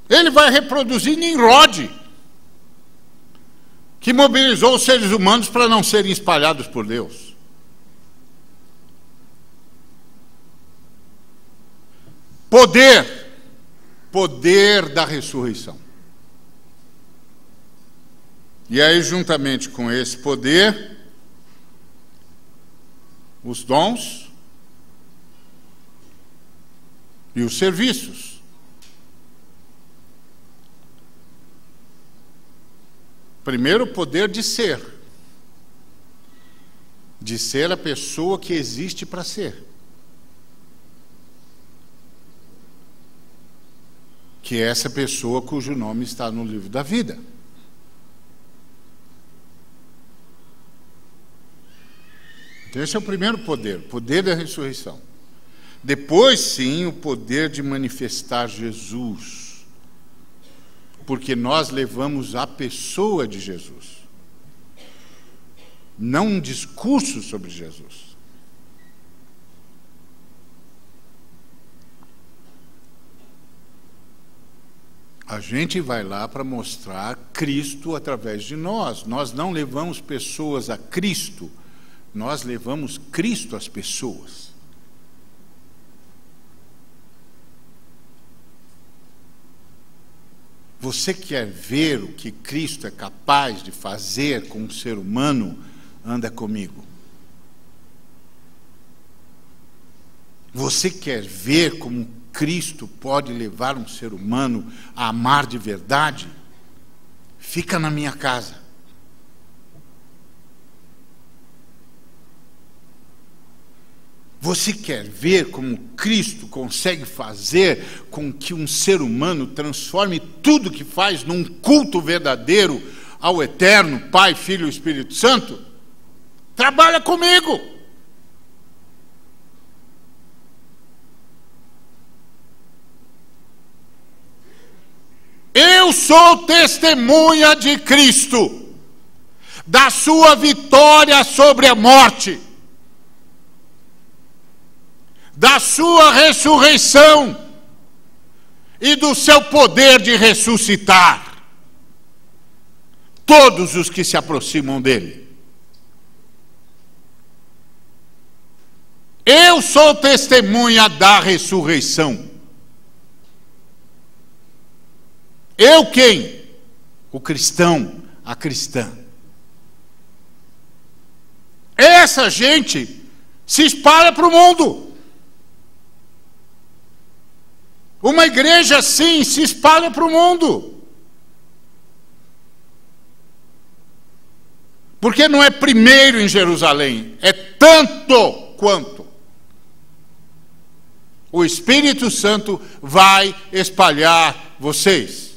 Ele vai reproduzir Nimrod, que mobilizou os seres humanos para não serem espalhados por Deus. Poder da ressurreição. E aí, juntamente com esse poder, os dons e os serviços. Primeiro, o poder de ser a pessoa que existe para ser, que é essa pessoa cujo nome está no livro da vida. Então, esse é o primeiro poder, o poder da ressurreição. Depois, sim, o poder de manifestar Jesus, porque nós levamos a pessoa de Jesus, não um discurso sobre Jesus. A gente vai lá para mostrar Cristo através de nós. Nós não levamos pessoas a Cristo, nós levamos Cristo às pessoas. Você quer ver o que Cristo é capaz de fazer com um ser humano? Anda comigo. Você quer ver como Cristo pode levar um ser humano a amar de verdade? Fica na minha casa. Você quer ver como Cristo consegue fazer com que um ser humano transforme tudo que faz num culto verdadeiro ao Eterno, Pai, Filho e Espírito Santo? Trabalha comigo. Eu sou testemunha de Cristo, da sua vitória sobre a morte, da sua ressurreição e do seu poder de ressuscitar todos os que se aproximam dele. Eu sou testemunha da ressurreição. Eu quem? O cristão, a cristã. Essa gente se espalha para o mundo. Uma igreja assim se espalha para o mundo. Porque não é primeiro em Jerusalém, é tanto quanto o Espírito Santo vai espalhar vocês.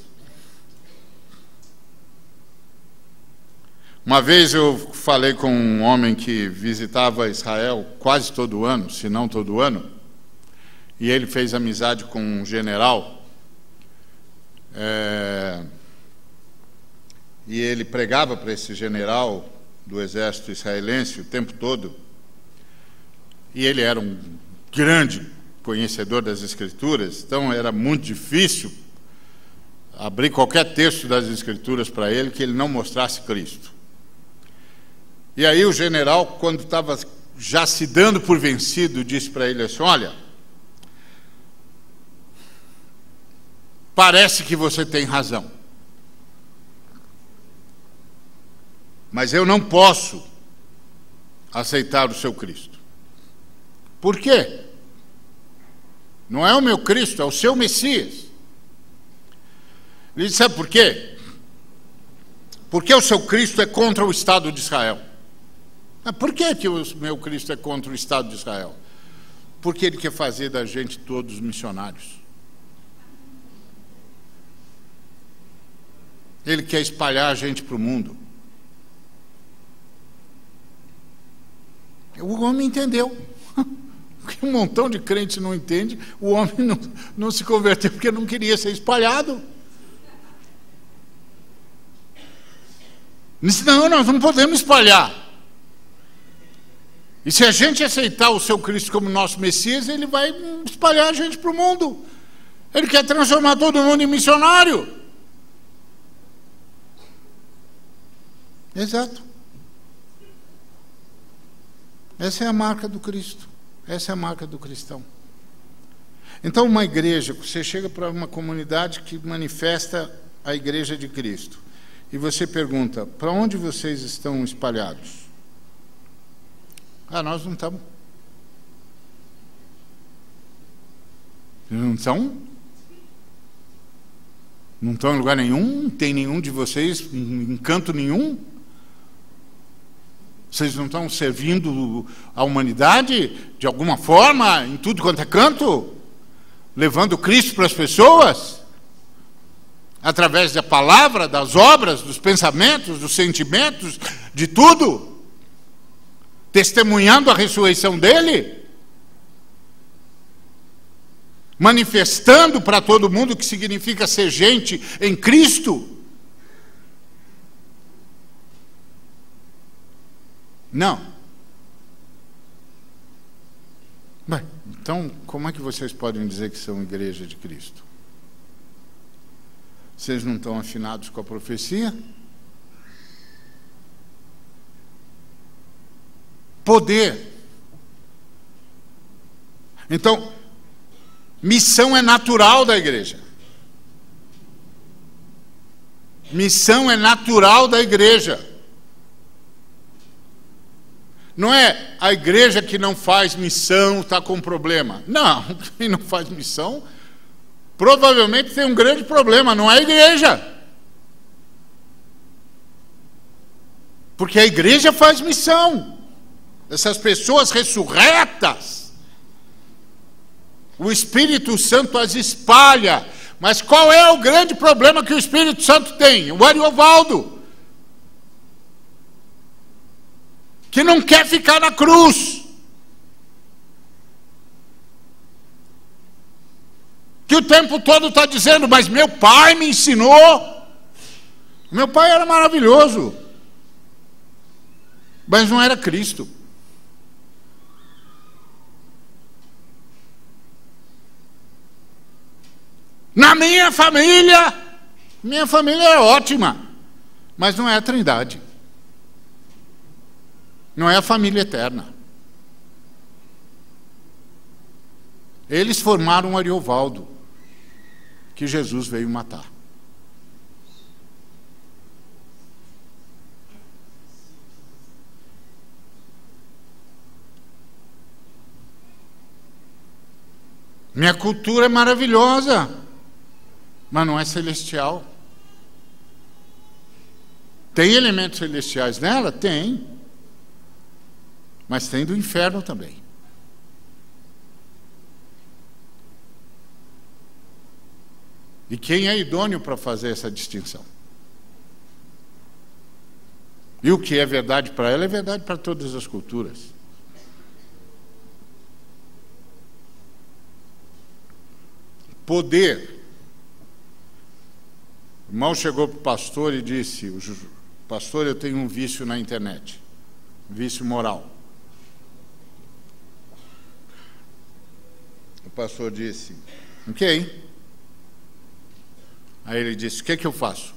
Uma vez eu falei com um homem que visitava Israel quase todo ano, se não todo ano, e ele fez amizade com um general, e ele pregava para esse general do exército israelense o tempo todo, e ele era um grande conhecedor das Escrituras, então era muito difícil abrir qualquer texto das Escrituras para ele que ele não mostrasse Cristo. E aí o general, quando estava já se dando por vencido, disse para ele assim: olha, parece que você tem razão, mas eu não posso aceitar o seu Cristo. Por quê? Não é o meu Cristo, é o seu Messias. Ele disse: sabe por quê? Porque o seu Cristo é contra o Estado de Israel. Por que o meu Cristo é contra o Estado de Israel? Porque ele quer fazer da gente todos missionários. Ele quer espalhar a gente para o mundo. O homem entendeu. Um montão de crente não entende. O homem não se converteu porque não queria ser espalhado. Disse: não, nós não podemos espalhar. E se a gente aceitar o seu Cristo como nosso Messias, ele vai espalhar a gente para o mundo. Ele quer transformar todo mundo em missionário. Exato. Essa é a marca do Cristo. Essa é a marca do cristão. Então, uma igreja, você chega para uma comunidade que manifesta a igreja de Cristo, e você pergunta: para onde vocês estão espalhados? Nós não estamos. Não estão? Não estão em lugar nenhum? Não tem nenhum de vocês em canto nenhum? Vocês não estão servindo a humanidade de alguma forma, em tudo quanto é canto? Levando Cristo para as pessoas? Através da palavra, das obras, dos pensamentos, dos sentimentos, de tudo? Testemunhando a ressurreição dele? Manifestando para todo mundo o que significa ser gente em Cristo? Não. Bem, então, como é que vocês podem dizer que são igreja de Cristo? Vocês não estão afinados com a profecia? Poder. Então, missão é natural da igreja. Missão é natural da igreja. Não é a igreja que não faz missão está com problema. Não, quem não faz missão provavelmente tem um grande problema, não é a igreja. Porque a igreja faz missão. Essas pessoas ressurretas, o Espírito Santo as espalha. Mas qual é o grande problema que o Espírito Santo tem? O Ariovaldo, que não quer ficar na cruz, que o tempo todo está dizendo: mas meu pai me ensinou. Meu pai era maravilhoso, mas não era Cristo. Na minha família é ótima, mas não é a Trindade. Não é a família eterna. Eles formaram um Ariovaldo, que Jesus veio matar. Minha cultura é maravilhosa, mas não é celestial. Tem elementos celestiais nela? Tem. Mas tem do inferno também. E quem é idôneo para fazer essa distinção? E o que é verdade para ela é verdade para todas as culturas. Poder. O irmão chegou para o pastor e disse: pastor, eu tenho um vício na internet, vício moral. O pastor disse: ok. Aí ele disse: o que é que eu faço?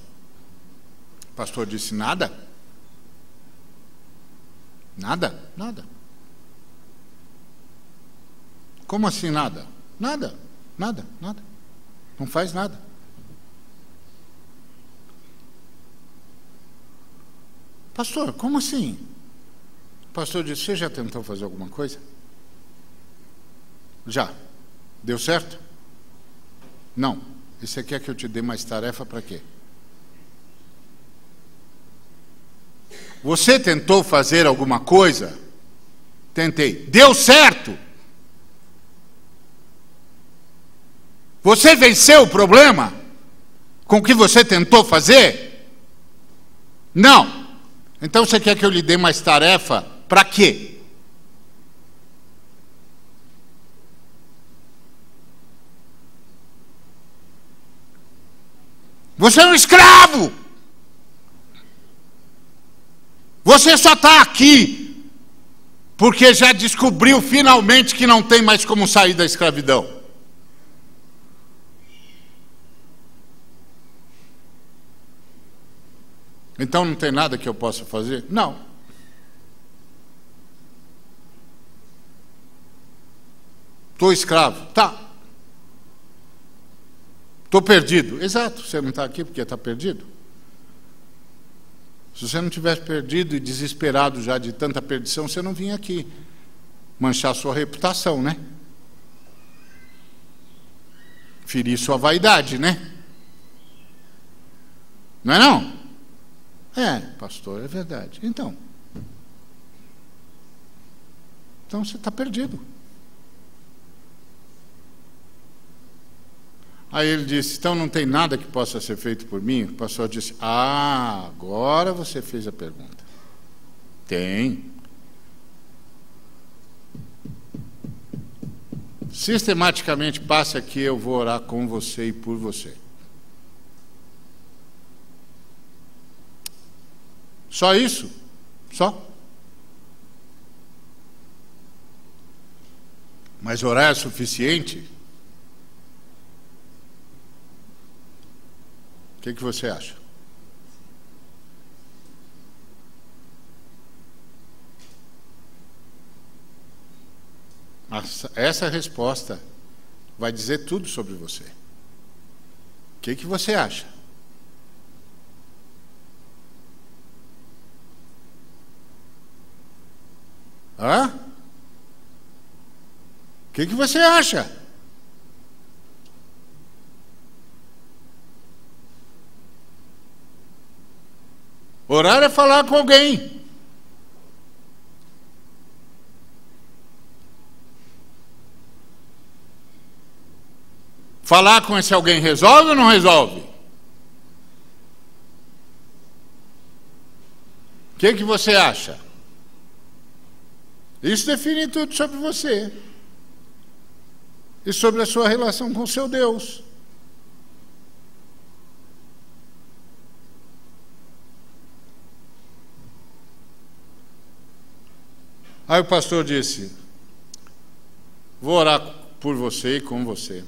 O pastor disse: nada. Nada, nada. Como assim nada? Nada, nada, nada. Não faz nada. Pastor, como assim? O pastor disse: você já tentou fazer alguma coisa? Já. Deu certo? Não. E você quer que eu te dê mais tarefa para quê? Você tentou fazer alguma coisa? Tentei. Deu certo? Você venceu o problema com o que você tentou fazer? Não. Então você quer que eu lhe dê mais tarefa para quê? Você é um escravo. Você só está aqui porque já descobriu finalmente que não tem mais como sair da escravidão. Então não tem nada que eu possa fazer? Não. Estou escravo? Tá. Estou perdido? Exato, você não está aqui porque está perdido. Se você não tivesse perdido e desesperado já de tanta perdição, você não vinha aqui manchar sua reputação, né? Ferir sua vaidade, né? Não é não? É, pastor, é verdade. Então você está perdido. Aí ele disse: então não tem nada que possa ser feito por mim? O pastor disse: agora você fez a pergunta. Tem. Sistematicamente passe aqui, eu vou orar com você e por você. Só isso? Só? Mas orar é suficiente? O que você acha? Essa resposta vai dizer tudo sobre você. O que você acha? Hã? O que você acha? Orar é falar com alguém. Falar com esse alguém resolve ou não resolve? O que você acha? Isso define tudo sobre você e sobre a sua relação com o seu Deus. Aí o pastor disse: vou orar por você e com você.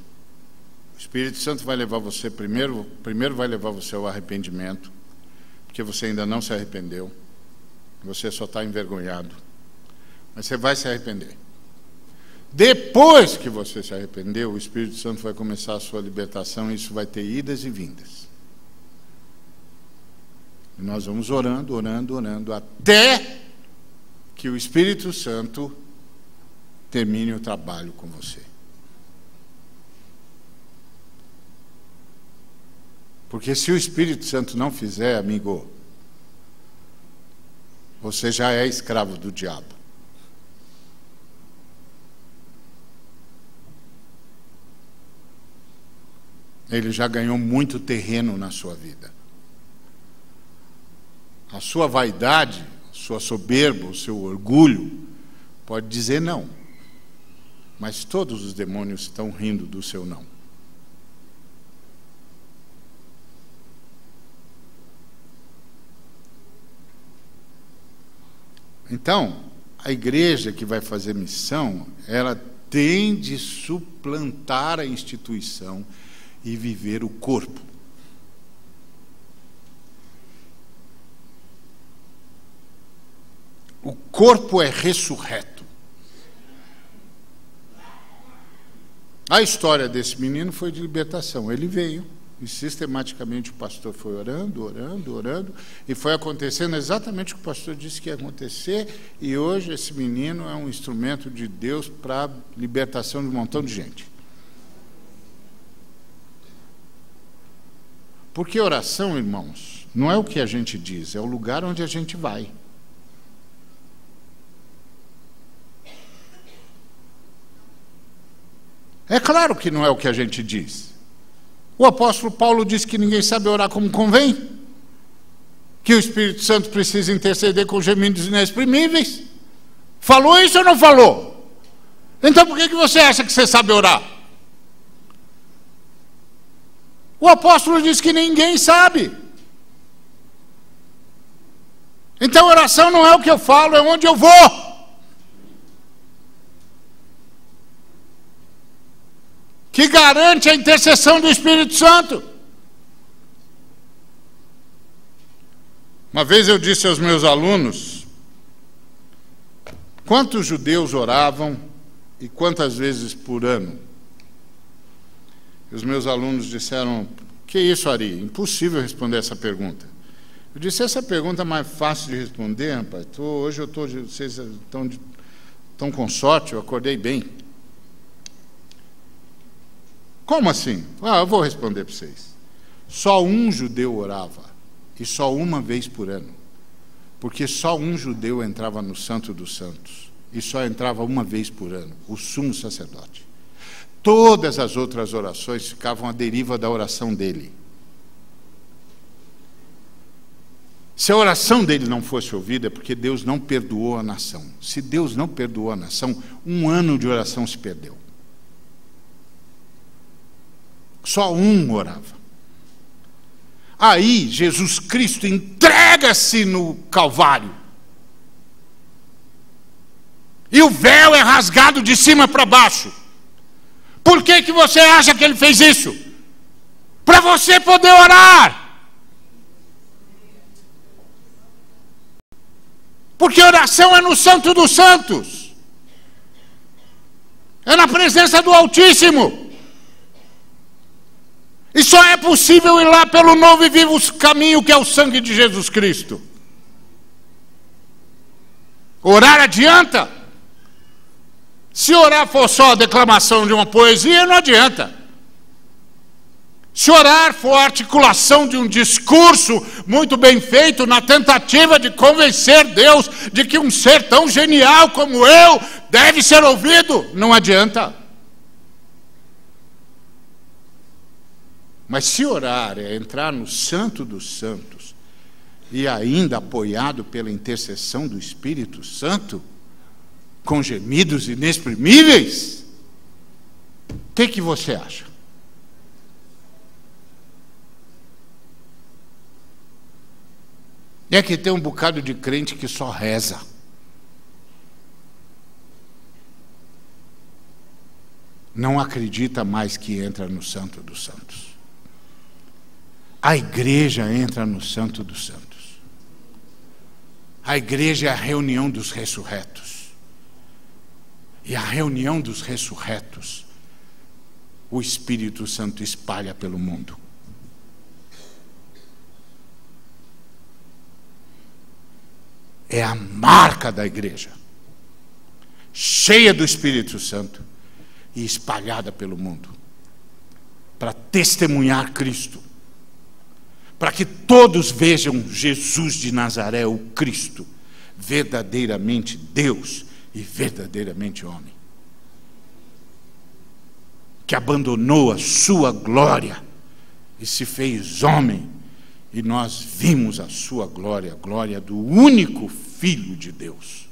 O Espírito Santo vai levar você primeiro vai levar você ao arrependimento, porque você ainda não se arrependeu. Você só está envergonhado. Mas você vai se arrepender. Depois que você se arrependeu, o Espírito Santo vai começar a sua libertação e isso vai ter idas e vindas. E nós vamos orando, orando, orando, até que o Espírito Santo termine o trabalho com você. Porque se o Espírito Santo não fizer, amigo, você já é escravo do diabo. Ele já ganhou muito terreno na sua vida. A sua vaidade, a sua soberba, o seu orgulho pode dizer não. Mas todos os demônios estão rindo do seu não. Então, a igreja que vai fazer missão, ela tem de suplantar a instituição e viver o corpo. O corpo é ressurreto. A história desse menino foi de libertação. Ele veio e sistematicamente o pastor foi orando, e foi acontecendo exatamente o que o pastor disse que ia acontecer, e hoje esse menino é um instrumento de Deus para a libertação de um montão de gente. Porque oração, irmãos, não é o que a gente diz, é o lugar onde a gente vai. É claro que não é o que a gente diz. O apóstolo Paulo diz que ninguém sabe orar como convém, que o Espírito Santo precisa interceder com gemidos inexprimíveis. Falou isso ou não falou? Então por que você acha que você sabe orar? O apóstolo diz que ninguém sabe. Então oração não é o que eu falo, é onde eu vou. Que garante a intercessão do Espírito Santo. Uma vez eu disse aos meus alunos quantos judeus oravam e quantas vezes por ano. E os meus alunos disseram: que isso, Ari? Impossível responder essa pergunta. Eu disse: essa pergunta é mais fácil de responder, rapaz. Hoje vocês estão com sorte, eu acordei bem. Como assim? Eu vou responder para vocês. Só um judeu orava, e só uma vez por ano. Porque só um judeu entrava no Santo dos Santos, e só entrava uma vez por ano, o sumo sacerdote. Todas as outras orações ficavam à deriva da oração dele. Se a oração dele não fosse ouvida, é porque Deus não perdoou a nação. Se Deus não perdoou a nação, um ano de oração se perdeu. Só um orava. Aí Jesus Cristo entrega-se no Calvário. E o véu é rasgado de cima para baixo. Por que você acha que ele fez isso? Para você poder orar. Porque oração é no Santo dos Santos. É na presença do Altíssimo. E só é possível ir lá pelo novo e vivo caminho, que é o sangue de Jesus Cristo. Orar adianta? Se orar for só a declamação de uma poesia, não adianta. Se orar for a articulação de um discurso muito bem feito, na tentativa de convencer Deus de que um ser tão genial como eu deve ser ouvido, não adianta. Mas se orar é entrar no Santo dos Santos, e ainda apoiado pela intercessão do Espírito Santo, com gemidos inexprimíveis, o que você acha? É que tem um bocado de crente que só reza. Não acredita mais que entra no Santo dos Santos. A igreja entra no Santo dos Santos. A igreja é a reunião dos ressurretos. E a reunião dos ressurretos, o Espírito Santo espalha pelo mundo. É a marca da igreja, cheia do Espírito Santo e espalhada pelo mundo, para testemunhar Cristo. Para que todos vejam Jesus de Nazaré, o Cristo, verdadeiramente Deus e verdadeiramente homem, que abandonou a sua glória e se fez homem e nós vimos a sua glória, a glória do único Filho de Deus.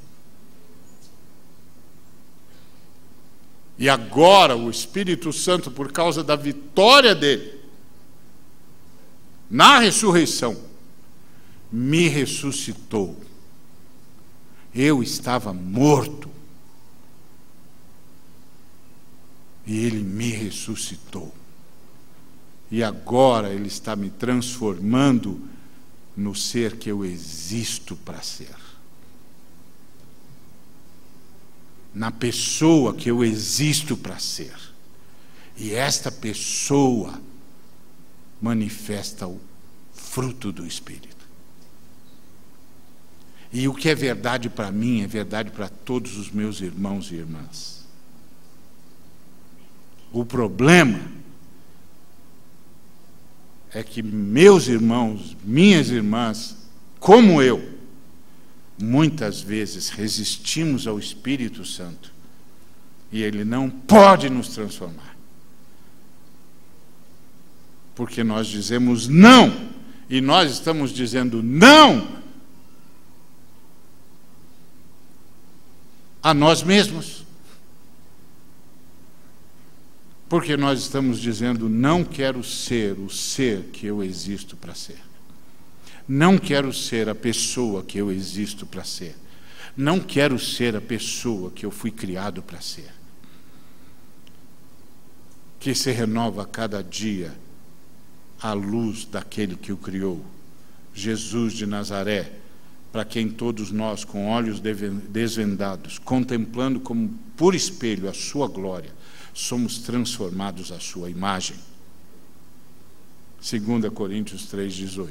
E agora o Espírito Santo, por causa da vitória dele na ressurreição, me ressuscitou. Eu estava morto e ele me ressuscitou. E agora ele está me transformando no ser que eu existo para ser. Na pessoa que eu existo para ser. E esta pessoa manifesta o fruto do Espírito. E o que é verdade para mim é verdade para todos os meus irmãos e irmãs. O problema é que meus irmãos, minhas irmãs, como eu, muitas vezes resistimos ao Espírito Santo e ele não pode nos transformar. Porque nós dizemos não, e nós estamos dizendo não a nós mesmos. Porque nós estamos dizendo, não quero ser o ser que eu existo para ser. Não quero ser a pessoa que eu existo para ser. Não quero ser a pessoa que eu fui criado para ser. Que se renova a cada dia à luz daquele que o criou, Jesus de Nazaré, para quem todos nós, com olhos desvendados, contemplando como por espelho a sua glória, somos transformados à sua imagem. 2 Coríntios 3,18.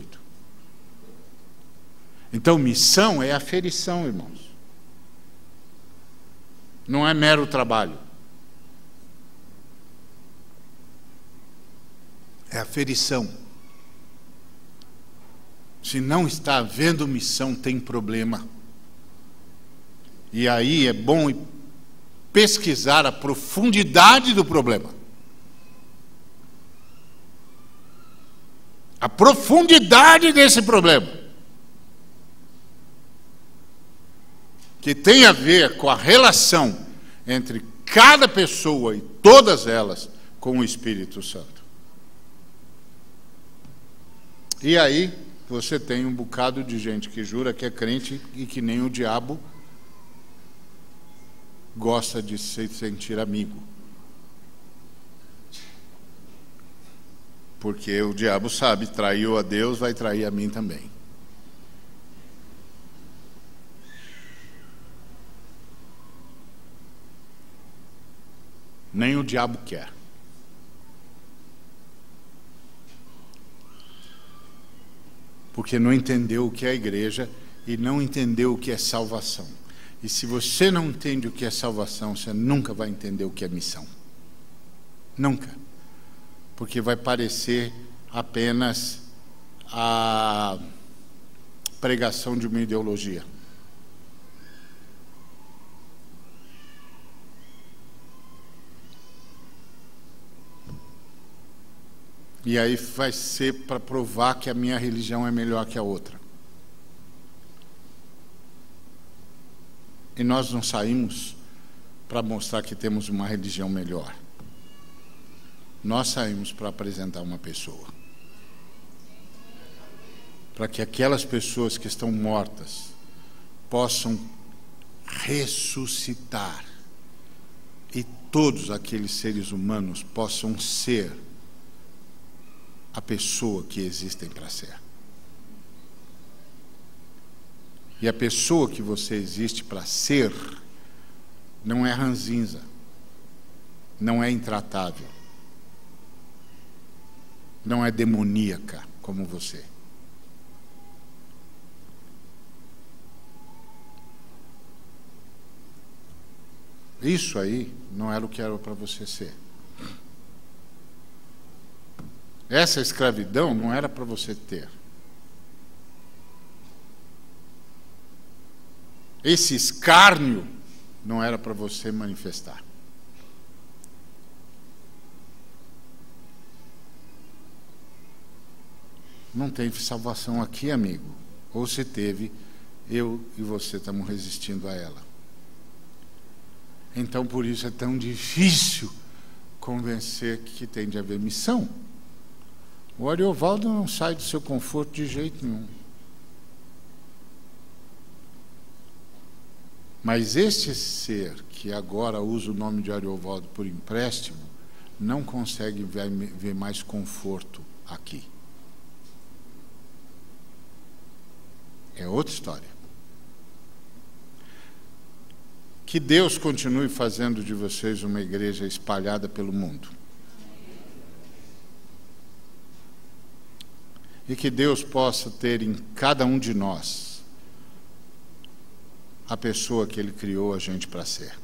Então, missão é aferição, irmãos. Não é mero trabalho. É aferição. Se não está havendo missão, tem problema. E aí é bom pesquisar a profundidade do problema. A profundidade desse problema. Que tem a ver com a relação entre cada pessoa e todas elas com o Espírito Santo. E aí você tem um bocado de gente que jura que é crente e que nem o diabo gosta de se sentir amigo. Porque o diabo sabe, traiu a Deus, vai trair a mim também. Nem o diabo quer. Porque não entendeu o que é a igreja e não entendeu o que é salvação. E se você não entende o que é salvação, você nunca vai entender o que é missão. Nunca. Porque vai parecer apenas a pregação de uma ideologia. E aí vai ser para provar que a minha religião é melhor que a outra. E nós não saímos para mostrar que temos uma religião melhor. Nós saímos para apresentar uma pessoa. Para que aquelas pessoas que estão mortas possam ressuscitar. E todos aqueles seres humanos possam ser a pessoa que existem para ser. E a pessoa que você existe para ser não é ranzinza, não é intratável, não é demoníaca como você. Isso aí não era o que era para você ser. Essa escravidão não era para você ter. Esse escárnio não era para você manifestar. Não teve salvação aqui, amigo. Ou se teve, eu e você estamos resistindo a ela. Então, por isso é tão difícil convencer que tem de haver missão. O Ariovaldo não sai do seu conforto de jeito nenhum. Mas este ser que agora usa o nome de Ariovaldo por empréstimo, não consegue ver mais conforto aqui. É outra história. Que Deus continue fazendo de vocês uma igreja espalhada pelo mundo. E que Deus possa ter em cada um de nós a pessoa que Ele criou a gente para ser.